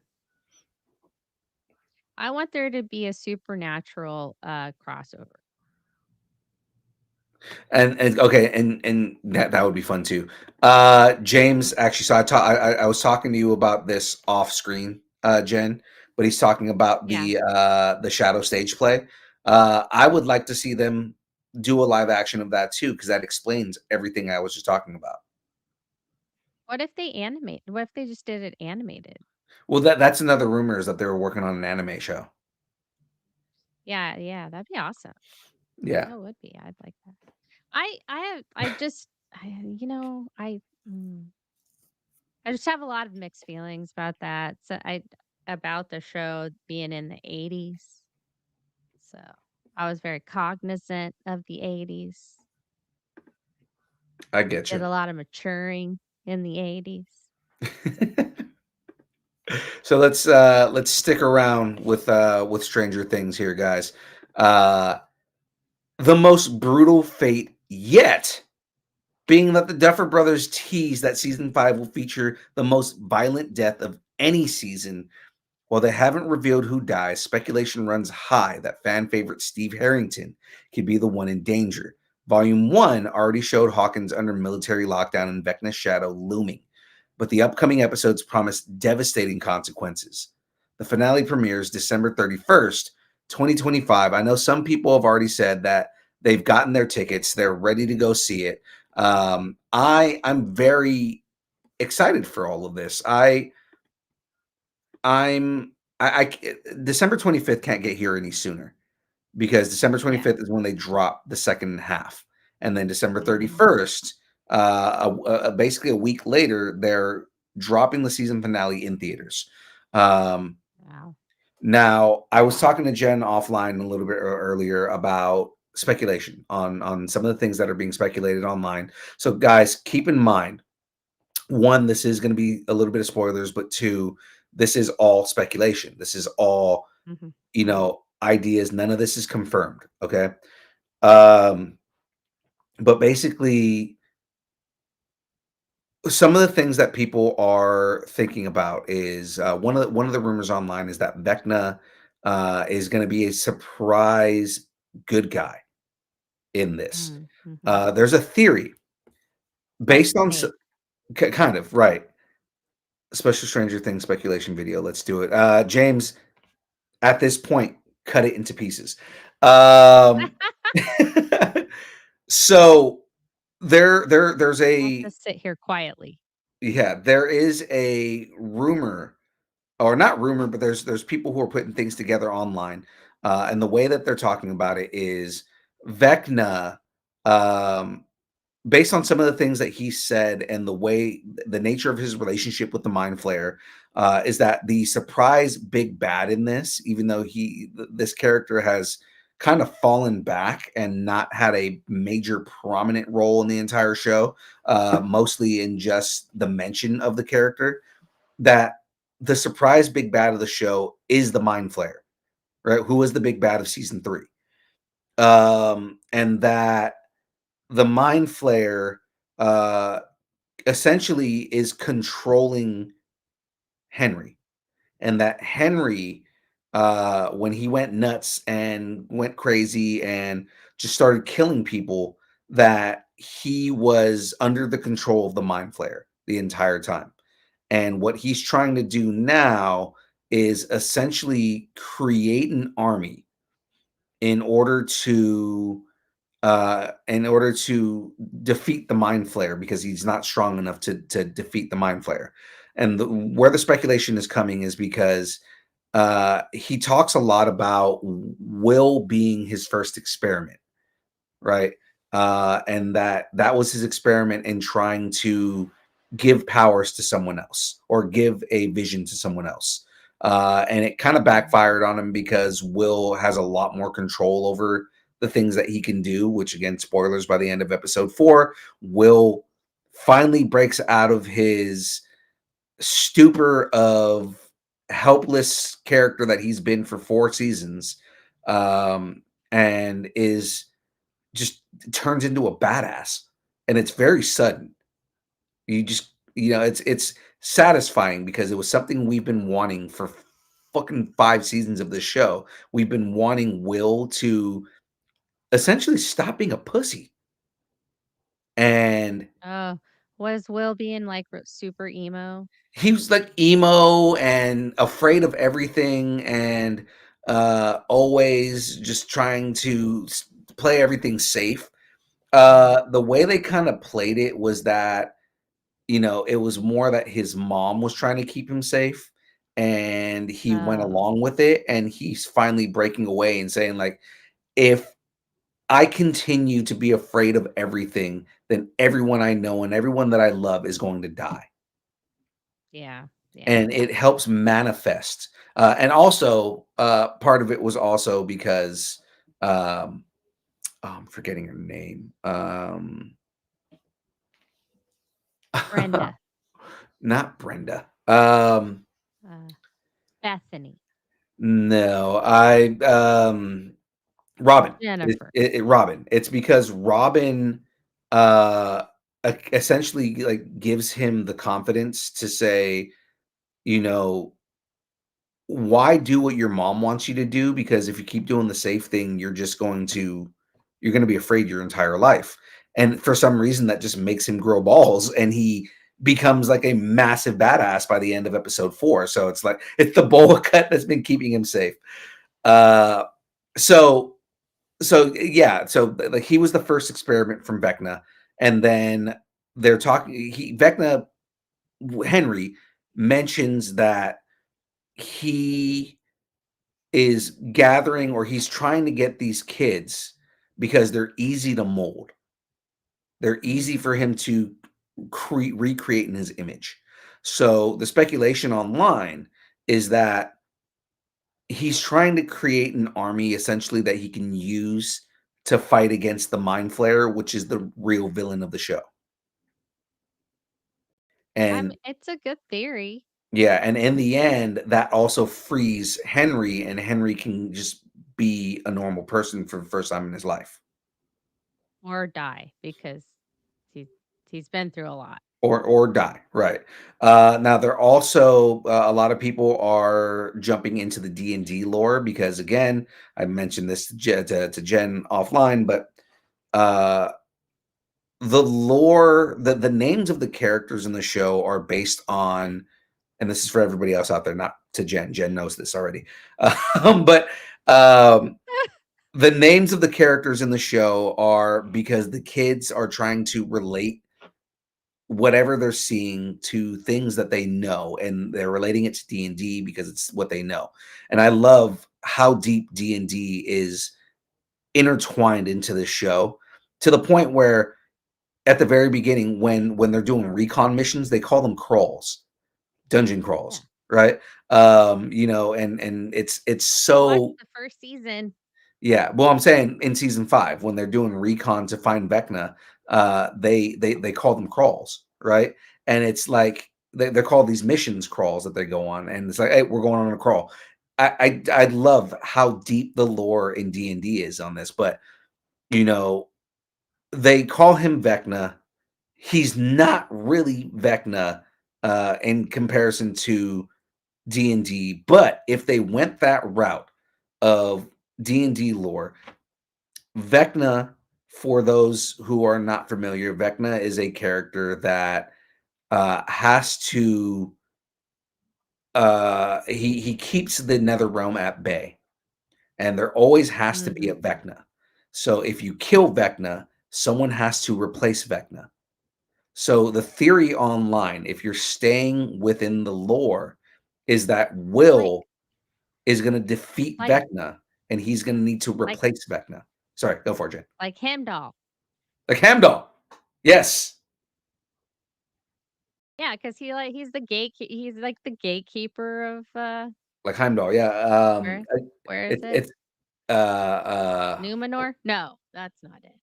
I want there to be a supernatural crossover. And okay, and that would be fun too. James actually, so I was talking to you about this off screen, Jen, but he's talking about Yeah. the Shadow stage play. I would like to see them do a live action of that too, because that explains everything I was just talking about. What if they animate? What if they just did it animated? Well, that's another rumor is that they were working on an anime show. Yeah, yeah, that'd be awesome. Yeah, That would be. I'd like that. I just I you know, mm, I just have a lot of mixed feelings about that. So I about the show being in the 80s. So I was very cognizant of the 80s. I get Did you. a lot of maturing in the 80s. So let's stick around with Stranger Things here, guys. Uh, the most brutal fate yet, being that the Duffer Brothers tease that season 5 will feature the most violent death of any season. While they haven't revealed who dies, speculation runs high that fan favorite Steve Harrington could be the one in danger. Volume 1 already showed Hawkins under military lockdown and Vecna's shadow looming, but the upcoming episodes promise devastating consequences. The finale premieres December 31st, 2025. I know some people have already said that they've gotten their tickets, they're ready to go see it. I'm very excited for all of this. I'm December 25th can't get here any sooner because December Yeah. 25th is when they drop the second half. And then December Mhm. 31st, basically a week later, they're dropping the season finale in theaters. Um, Wow. Now, I was talking to Jen offline a little bit earlier about speculation on some of the things that are being speculated online. So, guys, keep in mind, one, this is going to be a little bit of spoilers, but two, this is all speculation. This is all, Mhm. Mhm. ideas. None of this is confirmed. Okay. Um, but basically, some of the things that people are thinking about is one of the rumors online is that Vecna is going to be a surprise good guy in this. Mm. Mhm. There's a theory Like based on Snape. kind of right special Stranger Things speculation video. Let's do it. James, at this point, cut it into pieces. Um, so there's I'll a just sit here quietly. yeah, there is a rumor, or not rumor, but there's people who are putting things together online, and the way that they're talking about it is Vecna, um, based on some of the things that he said and the nature of his relationship with the Mind Flayer, is that the surprise big bad in this, even though this character has kind of fallen back and not had a major prominent role in the entire show, mostly in just the mention of the character, that the surprise big bad of the show is the Mind Flayer, right? Who was the big bad of season 3? And that the Mind Flayer uh, essentially is controlling Henry, and that Henry, when he went nuts and went crazy and just started killing people, that he was under the control of the Mind Flayer the entire time. And what he's trying to do now is essentially create an army in order to defeat the Mind Flayer because he's not strong enough to defeat the Mind Flayer. And where the speculation is coming is because he talks a lot about Will being his first experiment, right? And that was his experiment in trying to give powers to someone else or give a vision to someone else. And it kind of Mm. backfired on him because Will has a lot more control over the things that he can do, which again, spoilers by the end of episode 4, Will finally breaks out of his stupor of helpless character that he's been for 4 seasons, and is just turns into a badass, and it's very sudden. You just it's satisfying because it was something we've been wanting for fucking 5 seasons of this show. We've been wanting Will to essentially stop being a pussy, and Oh, was Will being like super emo? he was like emo and afraid of everything and always just trying to play everything safe. Mm. The way they kind of played it was that, it was more that his mom was trying to keep him safe and he went Oh, along with it, and he's finally breaking away and saying like, if I continue to be afraid of everything, then everyone I know and everyone that I love is going to die. yeah, yeah. And it helps manifest. And also, part of it was also because, um, oh, I'm forgetting her name. Brenda, Not Brenda. uh, Bethany, No, Robin. Jennifer. Robin. It's because Robin, uh, essentially like gives him the confidence to say, you know, why do what your mom wants you to do? Because if you keep doing the safe thing, you're gonna be afraid your entire life. And for some reason, that just makes him grow balls, and he becomes like a massive badass by the end of episode 4. So it's like it's the bowl cut that's been keeping him safe. Uh, so yeah, so like he was the first experiment from Vecna, and then they're talking. Vecna Henry mentions that he is gathering, or he's trying to get these kids because they're easy to mold. They're easy for him to recreate in his image. So the speculation online is that he's trying to create an army essentially that he can use to fight against the Mind Flayer, which is the real villain of the show. And It's a good theory. yeah, and in the end, that also frees Henry, and Henry can just be a normal person for the first time in his life. Or die because he's he's been through a lot. Or die, right. Now there also, a lot of people are jumping into the D&D lore because, again, I mentioned this to Jen offline, but, uh, the lore the names of the characters in the show are based on, and this is for everybody else out there, not to Jen. Jen knows this already. But, the names of the characters in the show are because the kids are trying to relate whatever they're seeing to things that they know, and they're relating it to D&D because it's what they know. And I love how deep D&D is intertwined into this show, to the point where at the very beginning, when they're doing recon missions, they call them crawls, dungeon Yeah. crawls, right? And it's I watched so the first season. yeah. Well, I'm saying in season 5, when they're doing recon to find Vecna, they call them crawls, right? And it's like they're called these missions crawls that they go on, and it's like, hey, we're going on a crawl. I love how deep the lore in D&D is on this, but you know, they call him Vecna. He's not really Vecna in comparison to D&D, but if they went that route of D&D lore, Vecna, for those who are not familiar, Vecna is a character that has to he keeps the Nether Realm at bay, and there always has to be a Mhm. Vecna. So if you kill Vecna, someone has to replace Vecna. So the theory online, if you're staying within the lore, is that Like Will is going to defeat like Vecna, and he's going to need to like replace Vecna. Sorry, go for it, Jen. like Hemdall. Like Hamdall. Yes. Yeah, because he's the he's like the gatekeeper of Like Heimdall, yeah. where where is it? It's uh Numenor? No, that's not it.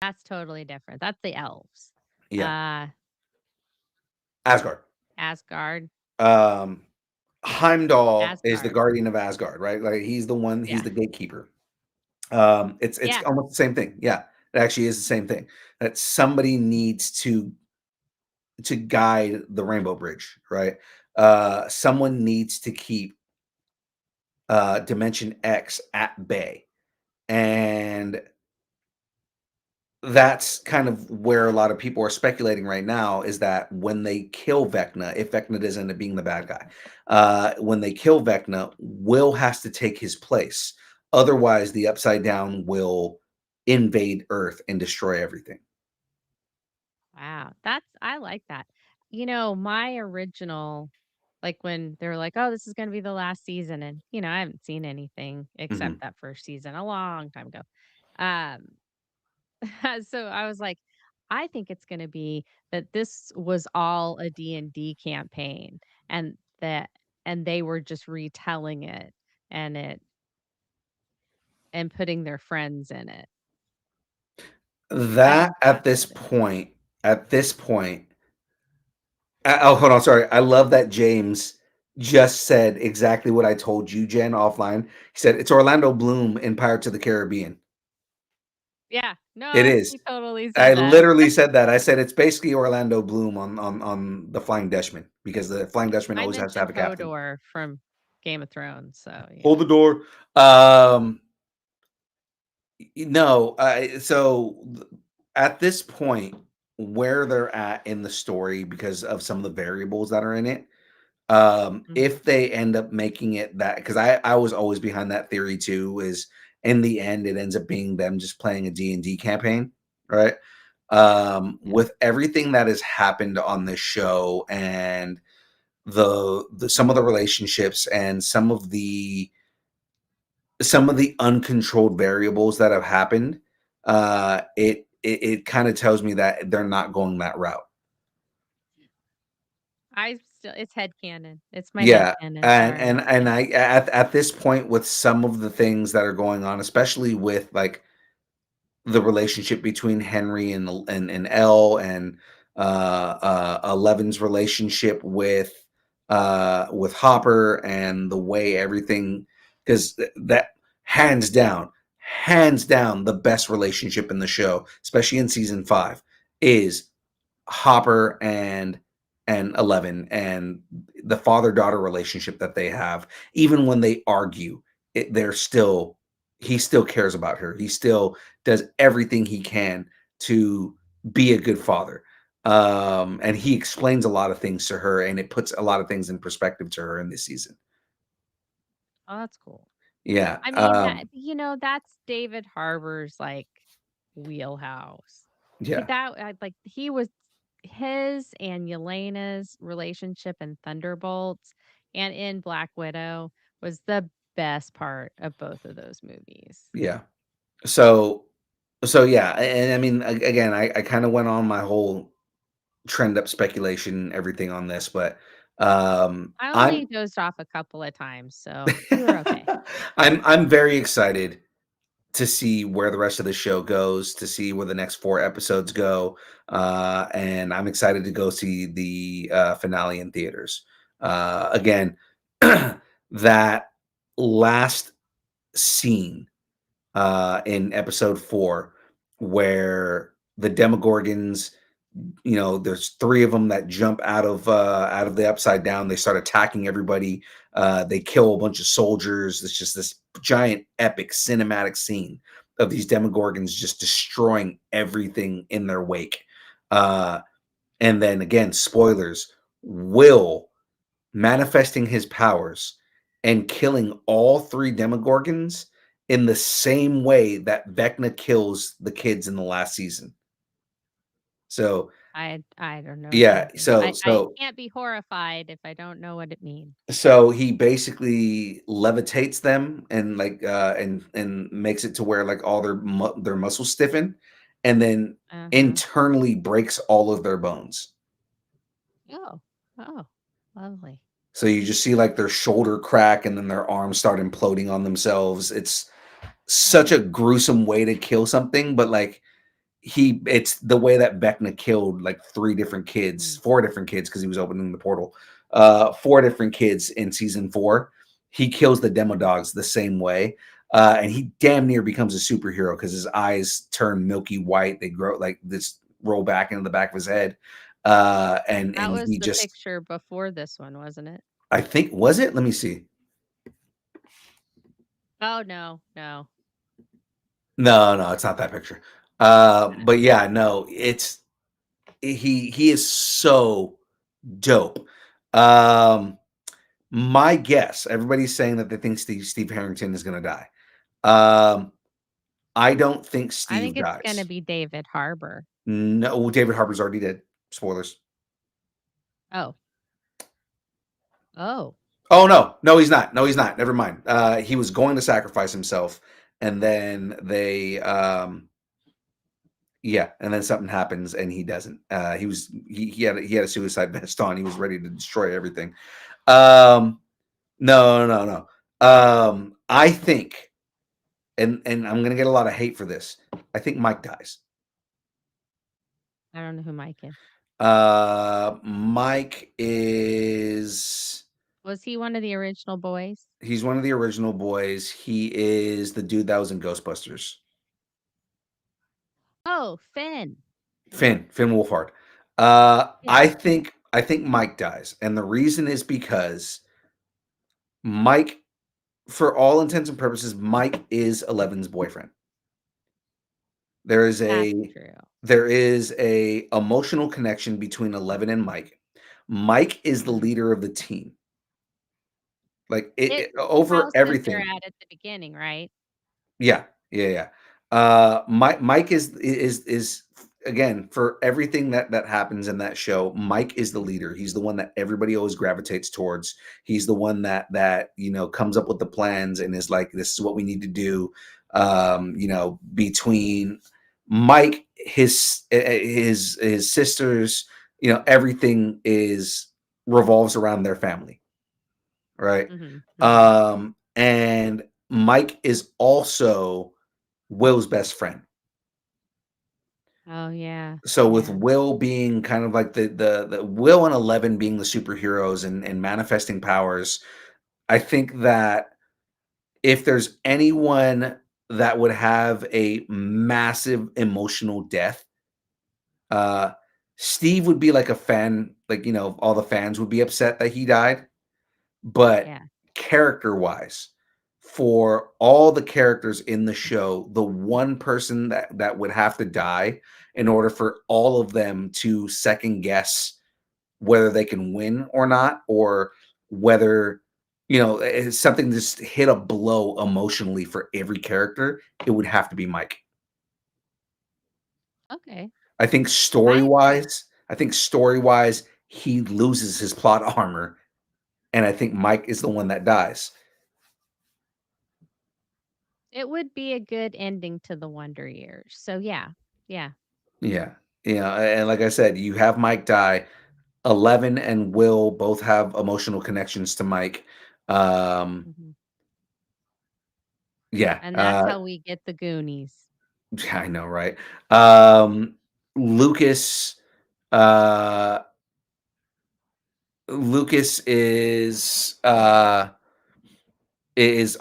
That's totally different. That's the elves. yeah, Uh Asgard. Asgard. Um Heimdall is the Asgard. guardian of Asgard, right? Like he's Yeah. the gatekeeper. It's Yeah. almost the same thing. Yeah, it actually is the same thing. That somebody needs to guide the Rainbow Bridge, right? Someone needs to keep Dimension X at bay. And that's kind of where a lot of people are speculating right now, is that when they kill Vecna, if Vecna does end up being the bad guy, when they kill Vecna, Will has to take his place. Otherwise, the Upside Down will invade Earth and destroy everything. Wow. I like that. My original, like when they were like, "Oh, this is going to be the last season," and I haven't seen anything except Mhm. that first season a long time ago. Um, so I was like, I think it's going to be that this was all a D&D campaign, and that and they were just retelling it and it and putting their friends in it. I That think that's what it is. at this point, oh, hold on, sorry. I love that James just said exactly what I told you, Jen, offline. He said it's Orlando Bloom in Pirates of the Caribbean. Yeah. It No, is. he totally I said that. literally said that. I said it's basically Orlando Bloom on the Flying Dutchman. because the Flying Dutchman I always has to have mentioned a captain. Hodor from Game of Thrones, so Hold yeah. the door. Um, no, at this point, where they're at in the story, because of some of the variables that are in it, Mhm. if they end up making it that, because I was always behind that theory too, is in the end it ends up being them just playing a D&D campaign, right? Yeah. With everything that has happened on this show, and the some of the relationships, and some of the uncontrolled variables that have happened, it kind of tells me that they're not going that route. I still it's headcanon. It's my Yeah, headcanon, and sorry. I at this point, with some of the things that are going on, especially with like the relationship between Henry and Elle, and Eleven's relationship with Hopper, and the way everything, because that hands down the best relationship in the show, especially in season 5, is Hopper and 11, and the father-daughter relationship that they have. Even when they argue, they're still he still cares about her. He still does everything he can to be a good father. And he explains a lot of things to her, and it puts a lot of things in perspective to her in this season. Oh, that's cool. Yeah. I mean, that's David Harbour's, like, wheelhouse. Yeah. He was his and Yelena's relationship in Thunderbolts and in Black Widow was the best part of both of those movies. Yeah. So yeah, and I mean, again, I kind of went on my whole trend up speculation, everything on this, but I I'm only dozed off a couple of times, so you were okay. I'm very excited to see where the rest of the show goes, to see where the next 4 episodes go, and I'm excited to go see the finale in theaters. Again, that last scene in episode 4, where the Demogorgons, there's 3 of them that jump out of the upside down. They start attacking everybody. They kill a bunch of soldiers. It's just this giant epic cinematic scene of these Demogorgons just destroying everything in their wake. Uh, and then again, spoilers, Will manifesting his powers and killing all 3 Demogorgons in the same way that Vecna kills the kids in the last season. So I don't know what yeah, that means. I can't be horrified if I don't know what it means. so he basically levitates them, and like and makes it to where like all their muscles stiffen, and then Uh-huh. internally breaks all of their bones. Oh. Oh, lovely. So you just see like their shoulder crack, and then their arms start imploding on themselves. It's such a Oh. gruesome way to kill something, but like it's the way that Vecna killed like 3 different kids, Mm. 4 different kids, because he was opening the portal. 4 different kids in season 4. He kills the demo dogs the same way. And he damn near becomes a superhero because his eyes turn milky white. They grow like this, roll back into the back of his head. That And was he the just, picture before this one, wasn't it? I think, was it? Let me see. Oh, no, no. No, no, it's not that picture. But yeah, no, he is so dope. Um, my guess, everybody's saying that they think Steve Harrington is going to die. Um, I don't think I Steve think it's gonna dies. be David Harbour. No, David Harbour's already dead. Spoilers. Oh. Oh. Oh no, no, he's not. No, he's not. Never mind. He was going to sacrifice himself, and then yeah, and then something happens, and he doesn't. He had a suicide vest on. He was ready to destroy everything. No, no, no. I think, and I'm gonna get a lot of hate for this. I think Mike dies. I don't know who Mike is. Mike is Was he one of the original boys? he's one of the original boys. He is the dude that was in Ghostbusters. Oh, Finn. Finn Wolfhard. I Yeah. think I think Mike dies, and the reason is because Mike, for all intents and purposes, Mike is Eleven's boyfriend. There is That's a true. there is a emotional connection between Eleven and Mike. Mike is the Mhm. leader of the team. Like It's the over house that they're everything. at the beginning, right? Yeah, yeah, yeah. Mike is again for everything that happens in that show. Mike is the leader. He's the one that everybody always gravitates towards. He's the one that comes up with the plans and is like, "This is what we need to do." Between Mike, his sisters, everything is revolves around their family, right? Mhm, mhm. And Mike is also Will's best friend. Oh, yeah, So with yeah. Will being kind of like the Will and Eleven being the superheroes and manifesting powers, I think that if there's anyone that would have a massive emotional death, uh Steve would be like a fan, like all the fans would be upset that he died. But Yeah. character-wise, for all the characters in the show, the one person that would have to die in order for all of them to second guess whether they can win or not, or whether, it's something just hit a blow emotionally for every character, it would have to be Mike. Okay. I think I agree. story-wise, he loses his plot armor, and I think Mike is the one that dies. It would be a good ending to the Wonder Years. So, yeah. Yeah. Yeah. And like I said, you have Mike die. 11 and Will both have emotional connections to Mike. Um, Mhm. yeah, And that's how we get the Goonies. yeah, I know, right? Um, Lucas, uh, Lucas is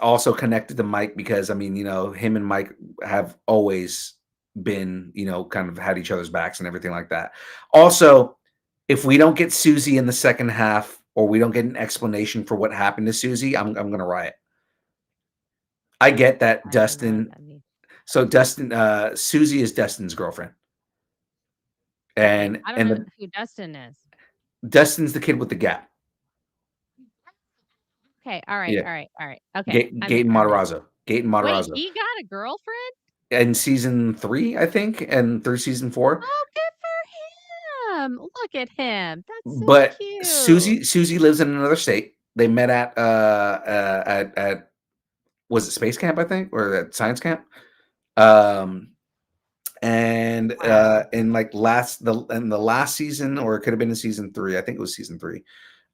also connected to Mike because I mean, him and Mike have always been, kind of had each other's backs and everything like that. Also, if we don't get Susie in the second half or we don't get an explanation for what happened to Susie, I'm gonna riot. I get that I don't know what Dustin. that means. So Dustin, Susie is Dustin's girlfriend, Okay. and I don't and know the, who Dustin is. Dustin's the kid with the gap. Okay. All right. Yeah, All right. All right. Okay. I'm Gaten I'm in. Matarazzo. Gaten Wait, Matarazzo. he got a girlfriend? In season 3, I think, and through season 4. Oh, good for him. Look at him. That's so But cute. Susie lives in another state. They met at was it space camp, I think, or at science camp. Um and Wow. in like the last season, or it could have been in season 3, I think it was season 3.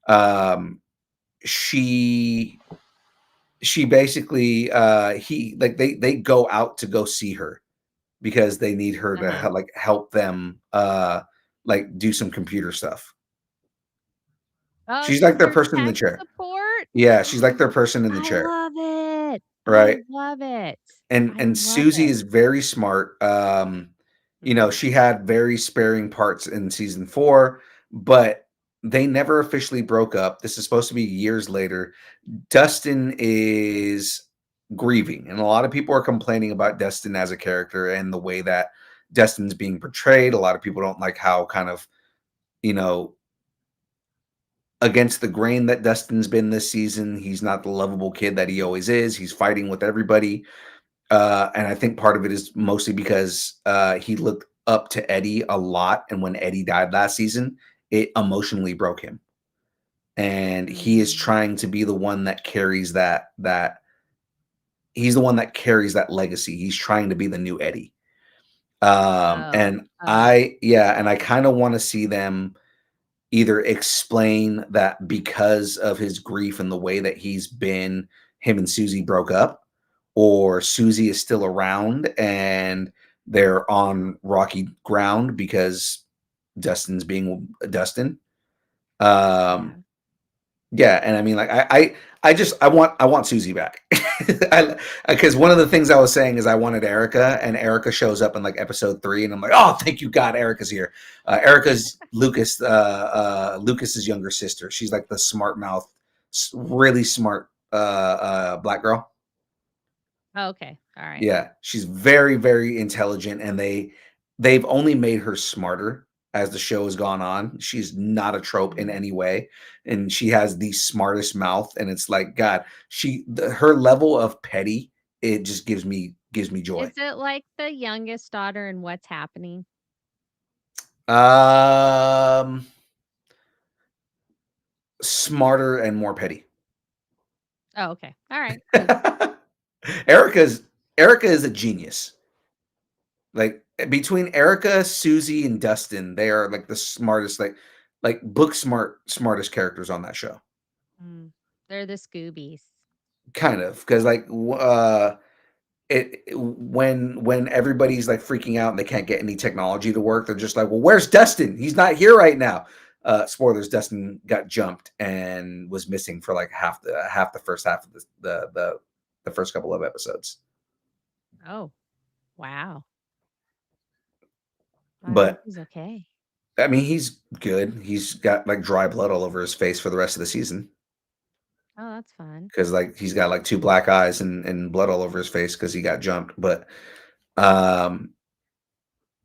Um she basically he like they go out to go see her because they need her to Uh-huh. help them like do some computer stuff. Oh, She's like she's their their person in the tech chair. support? Yeah, she's like their person in the I chair, love it. I right? love it. I And love Susie it. is very smart. Mhm. She had very sparing parts in season 4, but they never officially broke up. This is supposed to be years later. Dustin is grieving, and a lot of people are complaining about Dustin as a character and the way that Dustin's being portrayed. A lot of people don't like how kind of, you know, against the grain that Dustin's been this season. He's not the lovable kid that he always is. He's fighting with everybody. And I think part of it is mostly because he looked up to Eddie a lot. And when Eddie died last season, it emotionally broke him. And he is Mm. trying to be the one that carries that he's the one that carries that legacy. He's trying to be the new Eddie. Oh, And oh, I kind of want to see them either explain that because of his grief and the way that he's been, him and Susie broke up, or Susie is still around and they're on rocky ground because Dustin's being Dustin. yeah. Um, yeah, and I mean, like I want Susie back. Because one of the things I was saying is I wanted Erica, and Erica shows up in like episode 3, and I'm like, oh, thank you God, Erica's here. Erica's Lucas's younger sister. She's like the smart mouth, really smart black girl. Oh, okay. All right. Yeah, she's very, very intelligent, and they've only made her smarter as the show has gone on. She's not a trope in any way, and she has the smartest mouth. And it's like, God, her level of petty, it just gives me joy. Is it like the youngest daughter in What's Happening? Um, Smarter and more petty. Oh, okay. All right. Cool. Erica is a genius. Like between Erica, Susie, and Dustin, they are like the smartest, like book smartest characters on that show. Mm. They're the Scoobies. Kind of, because like when everybody's like freaking out and they can't get any technology to work, they're just like, well, where's Dustin? He's not here right now. Spoilers: Dustin got jumped and was missing for like half the first half of the first couple of episodes. Oh, wow. I hope But he's okay. I mean, he's good. He's got like dry blood all over his face for the rest of the season Oh, that's fun. because like he's got like 2 black eyes and blood all over his face because he got jumped. But um,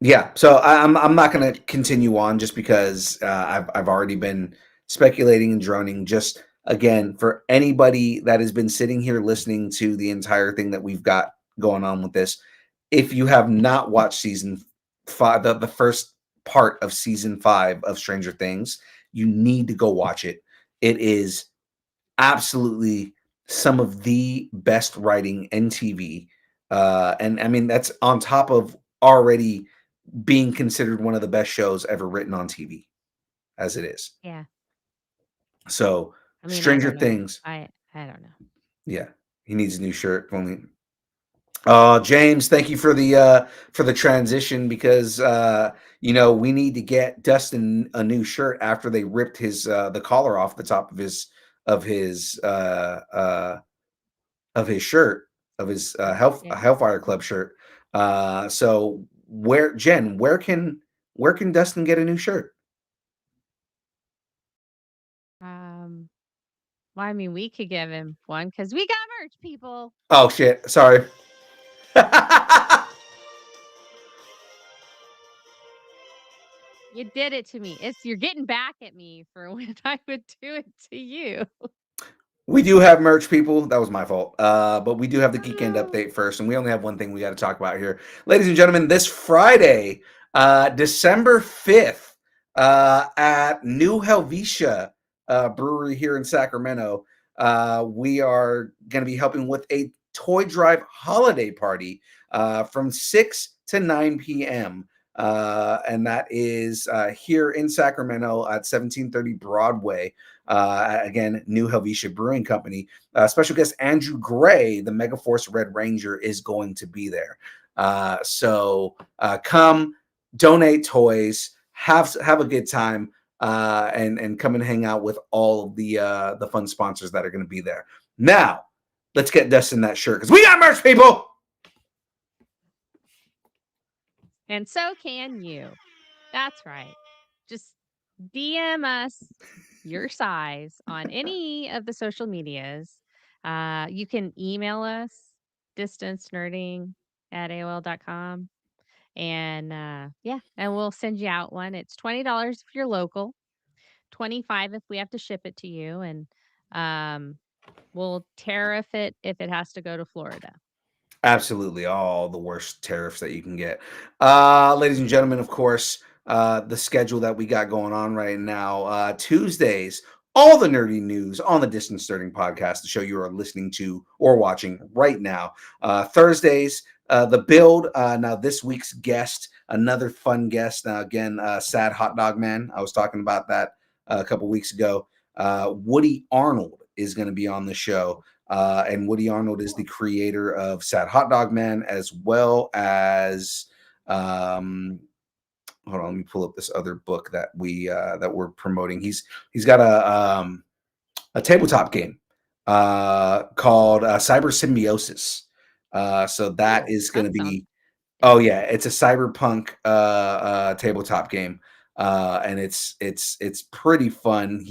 yeah, so I'm not going to continue on just because I've already been speculating and droning. Just again, for anybody that has been sitting here listening to the entire thing that we've got going on with this, if you have not watched season 5, the first part of season 5 of Stranger Things, you need to go watch it. It is absolutely some of the best writing in TV. And I mean, that's on top of already being considered one of the best shows ever written on TV as it is. Yeah. So I mean, I Stranger don't know. Things. I don't know. Yeah. He needs a new shirt. Only James, thank you for the transition because we need to get Dustin a new shirt after they ripped his the collar off the top of his shirt, of his Hellfire Club shirt. So where can Dustin get a new shirt? Well, I mean, we could give him one because we got merch, people. Oh shit! Sorry. You did it to me. You're getting back at me for when I would do it to you. We do have merch, people. That was my fault. But we do have the Oh, Geek End no. update first, and we only have one thing we got to talk about here. Ladies and gentlemen, this Friday, December 5th, at New Helvetia Brewery here in Sacramento, we are going to be helping with a toy drive holiday party from 6 to 9 p.m. And that is here in Sacramento at 1730 Broadway. Again, New Helvetia Brewing Company. Special guest Andrew Gray, the Megaforce Red Ranger, is going to be there. So come, donate toys, have a good time, and come and hang out with all of the fun sponsors that are going to be there. Now, let's get Dustin that shirt because we got merch, people. And so can you. That's right. Just DM us your size on any of the social medias. You can email us distancenerding@aol.com. And and we'll send you out one. It's $20 if you're local, 25 if we have to ship it to you, and we'll tariff it if it has to go to Florida. Absolutely, all the worst tariffs that you can get. Ladies and gentlemen, of course, the schedule that we got going on right now, Tuesdays, all the nerdy news on the Distance Nerding podcast, the show you are listening to or watching right now. Thursdays, the build. Now, this week's guest, another fun guest. Now, again, Sad Hot Dog Man. I was talking about that a couple weeks ago. Woody Arnold is going to be on the show. And Woody Arnold is the creator of Sad Hot Dog Man, as well as hold on, let me pull up this other book that we're promoting. He's got a tabletop game called Cyber Symbiosis. So that Cool. is going to That sounds be. Oh yeah, it's a cyberpunk tabletop game, and it's pretty fun.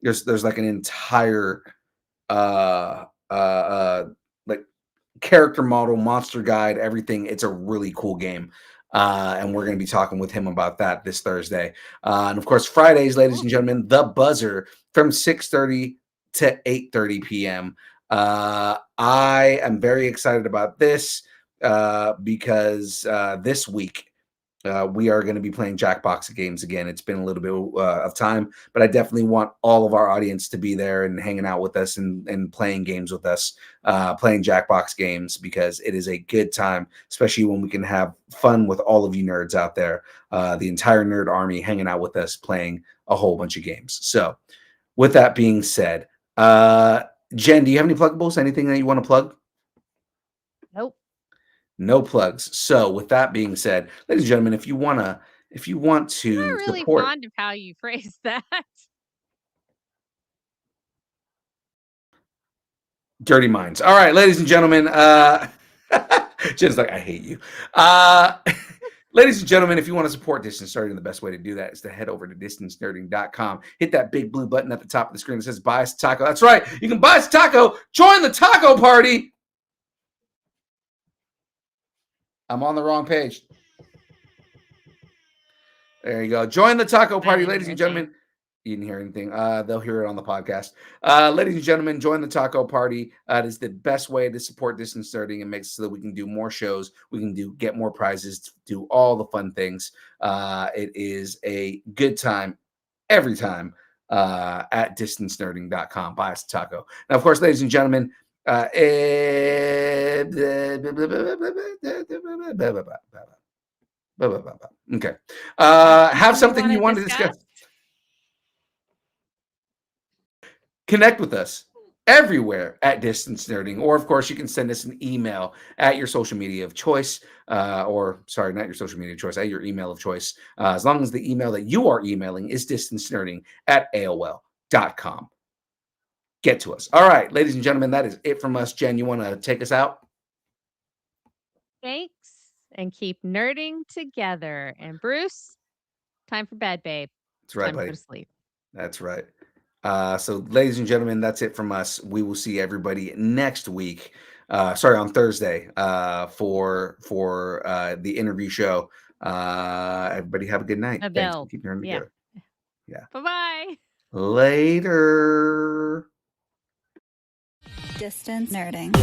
There's like an entire like character model, monster guide, everything. It's a really cool game. And we're going to be talking with him about that this Thursday. And of course, Fridays, ladies and gentlemen, The Buzzer from 6:30 to 8:30 p.m. I am very excited about this because this week we are going to be playing Jackbox games again. It's been a little bit of time, but I definitely want all of our audience to be there and hanging out with us and playing games with us, playing Jackbox games, because it is a good time, especially when we can have fun with all of you nerds out there, the entire nerd army hanging out with us, playing a whole bunch of games. So with that being said, Jen, do you have any pluggables? Anything that you want to plug? Nope. No plugs. So with that being said, ladies and gentlemen, if you want to I'm not really support fond of how you phrase that. Dirty Minds. All right, ladies and gentlemen, Jen's like, I hate you. Ladies and gentlemen, if you want to support Distance Nerding, the best way to do that is to head over to distancenerding.com. Hit that big blue button at the top of the screen that says buy us a taco. That's right. You can buy us a taco. Join the taco party. I'm on the wrong page. There you go. Join the taco party, ladies and gentlemen. You didn't hear anything. They'll hear it on the podcast. Ladies and gentlemen, join the taco party. It is the best way to support Distance Nerding and make so that we can do more shows. We can get more prizes, do all the fun things. It is a good time every time at distancenerding.com. Buy us a taco. Now, of course, ladies and gentlemen, okay. Have something you want to discuss. Connect with us everywhere at Distance Nerding, or of course, you can send us an email at your social media of choice, or sorry, not your social media of choice, at your email of choice, as long as the email that you are emailing is distancenerding@aol.com. Get to us. All right, ladies and gentlemen, that is it from us. Jen, you want to take us out? Thanks, and keep nerding together. And Bruce, time for bed, babe. That's right, time buddy. to go to sleep. That's right. So, ladies and gentlemen, that's it from us. We will see everybody next week. On Thursday for the interview show. Everybody have a good night. Thanks for keeping her together. Yeah. Bye-bye. Later. Distance Nerding.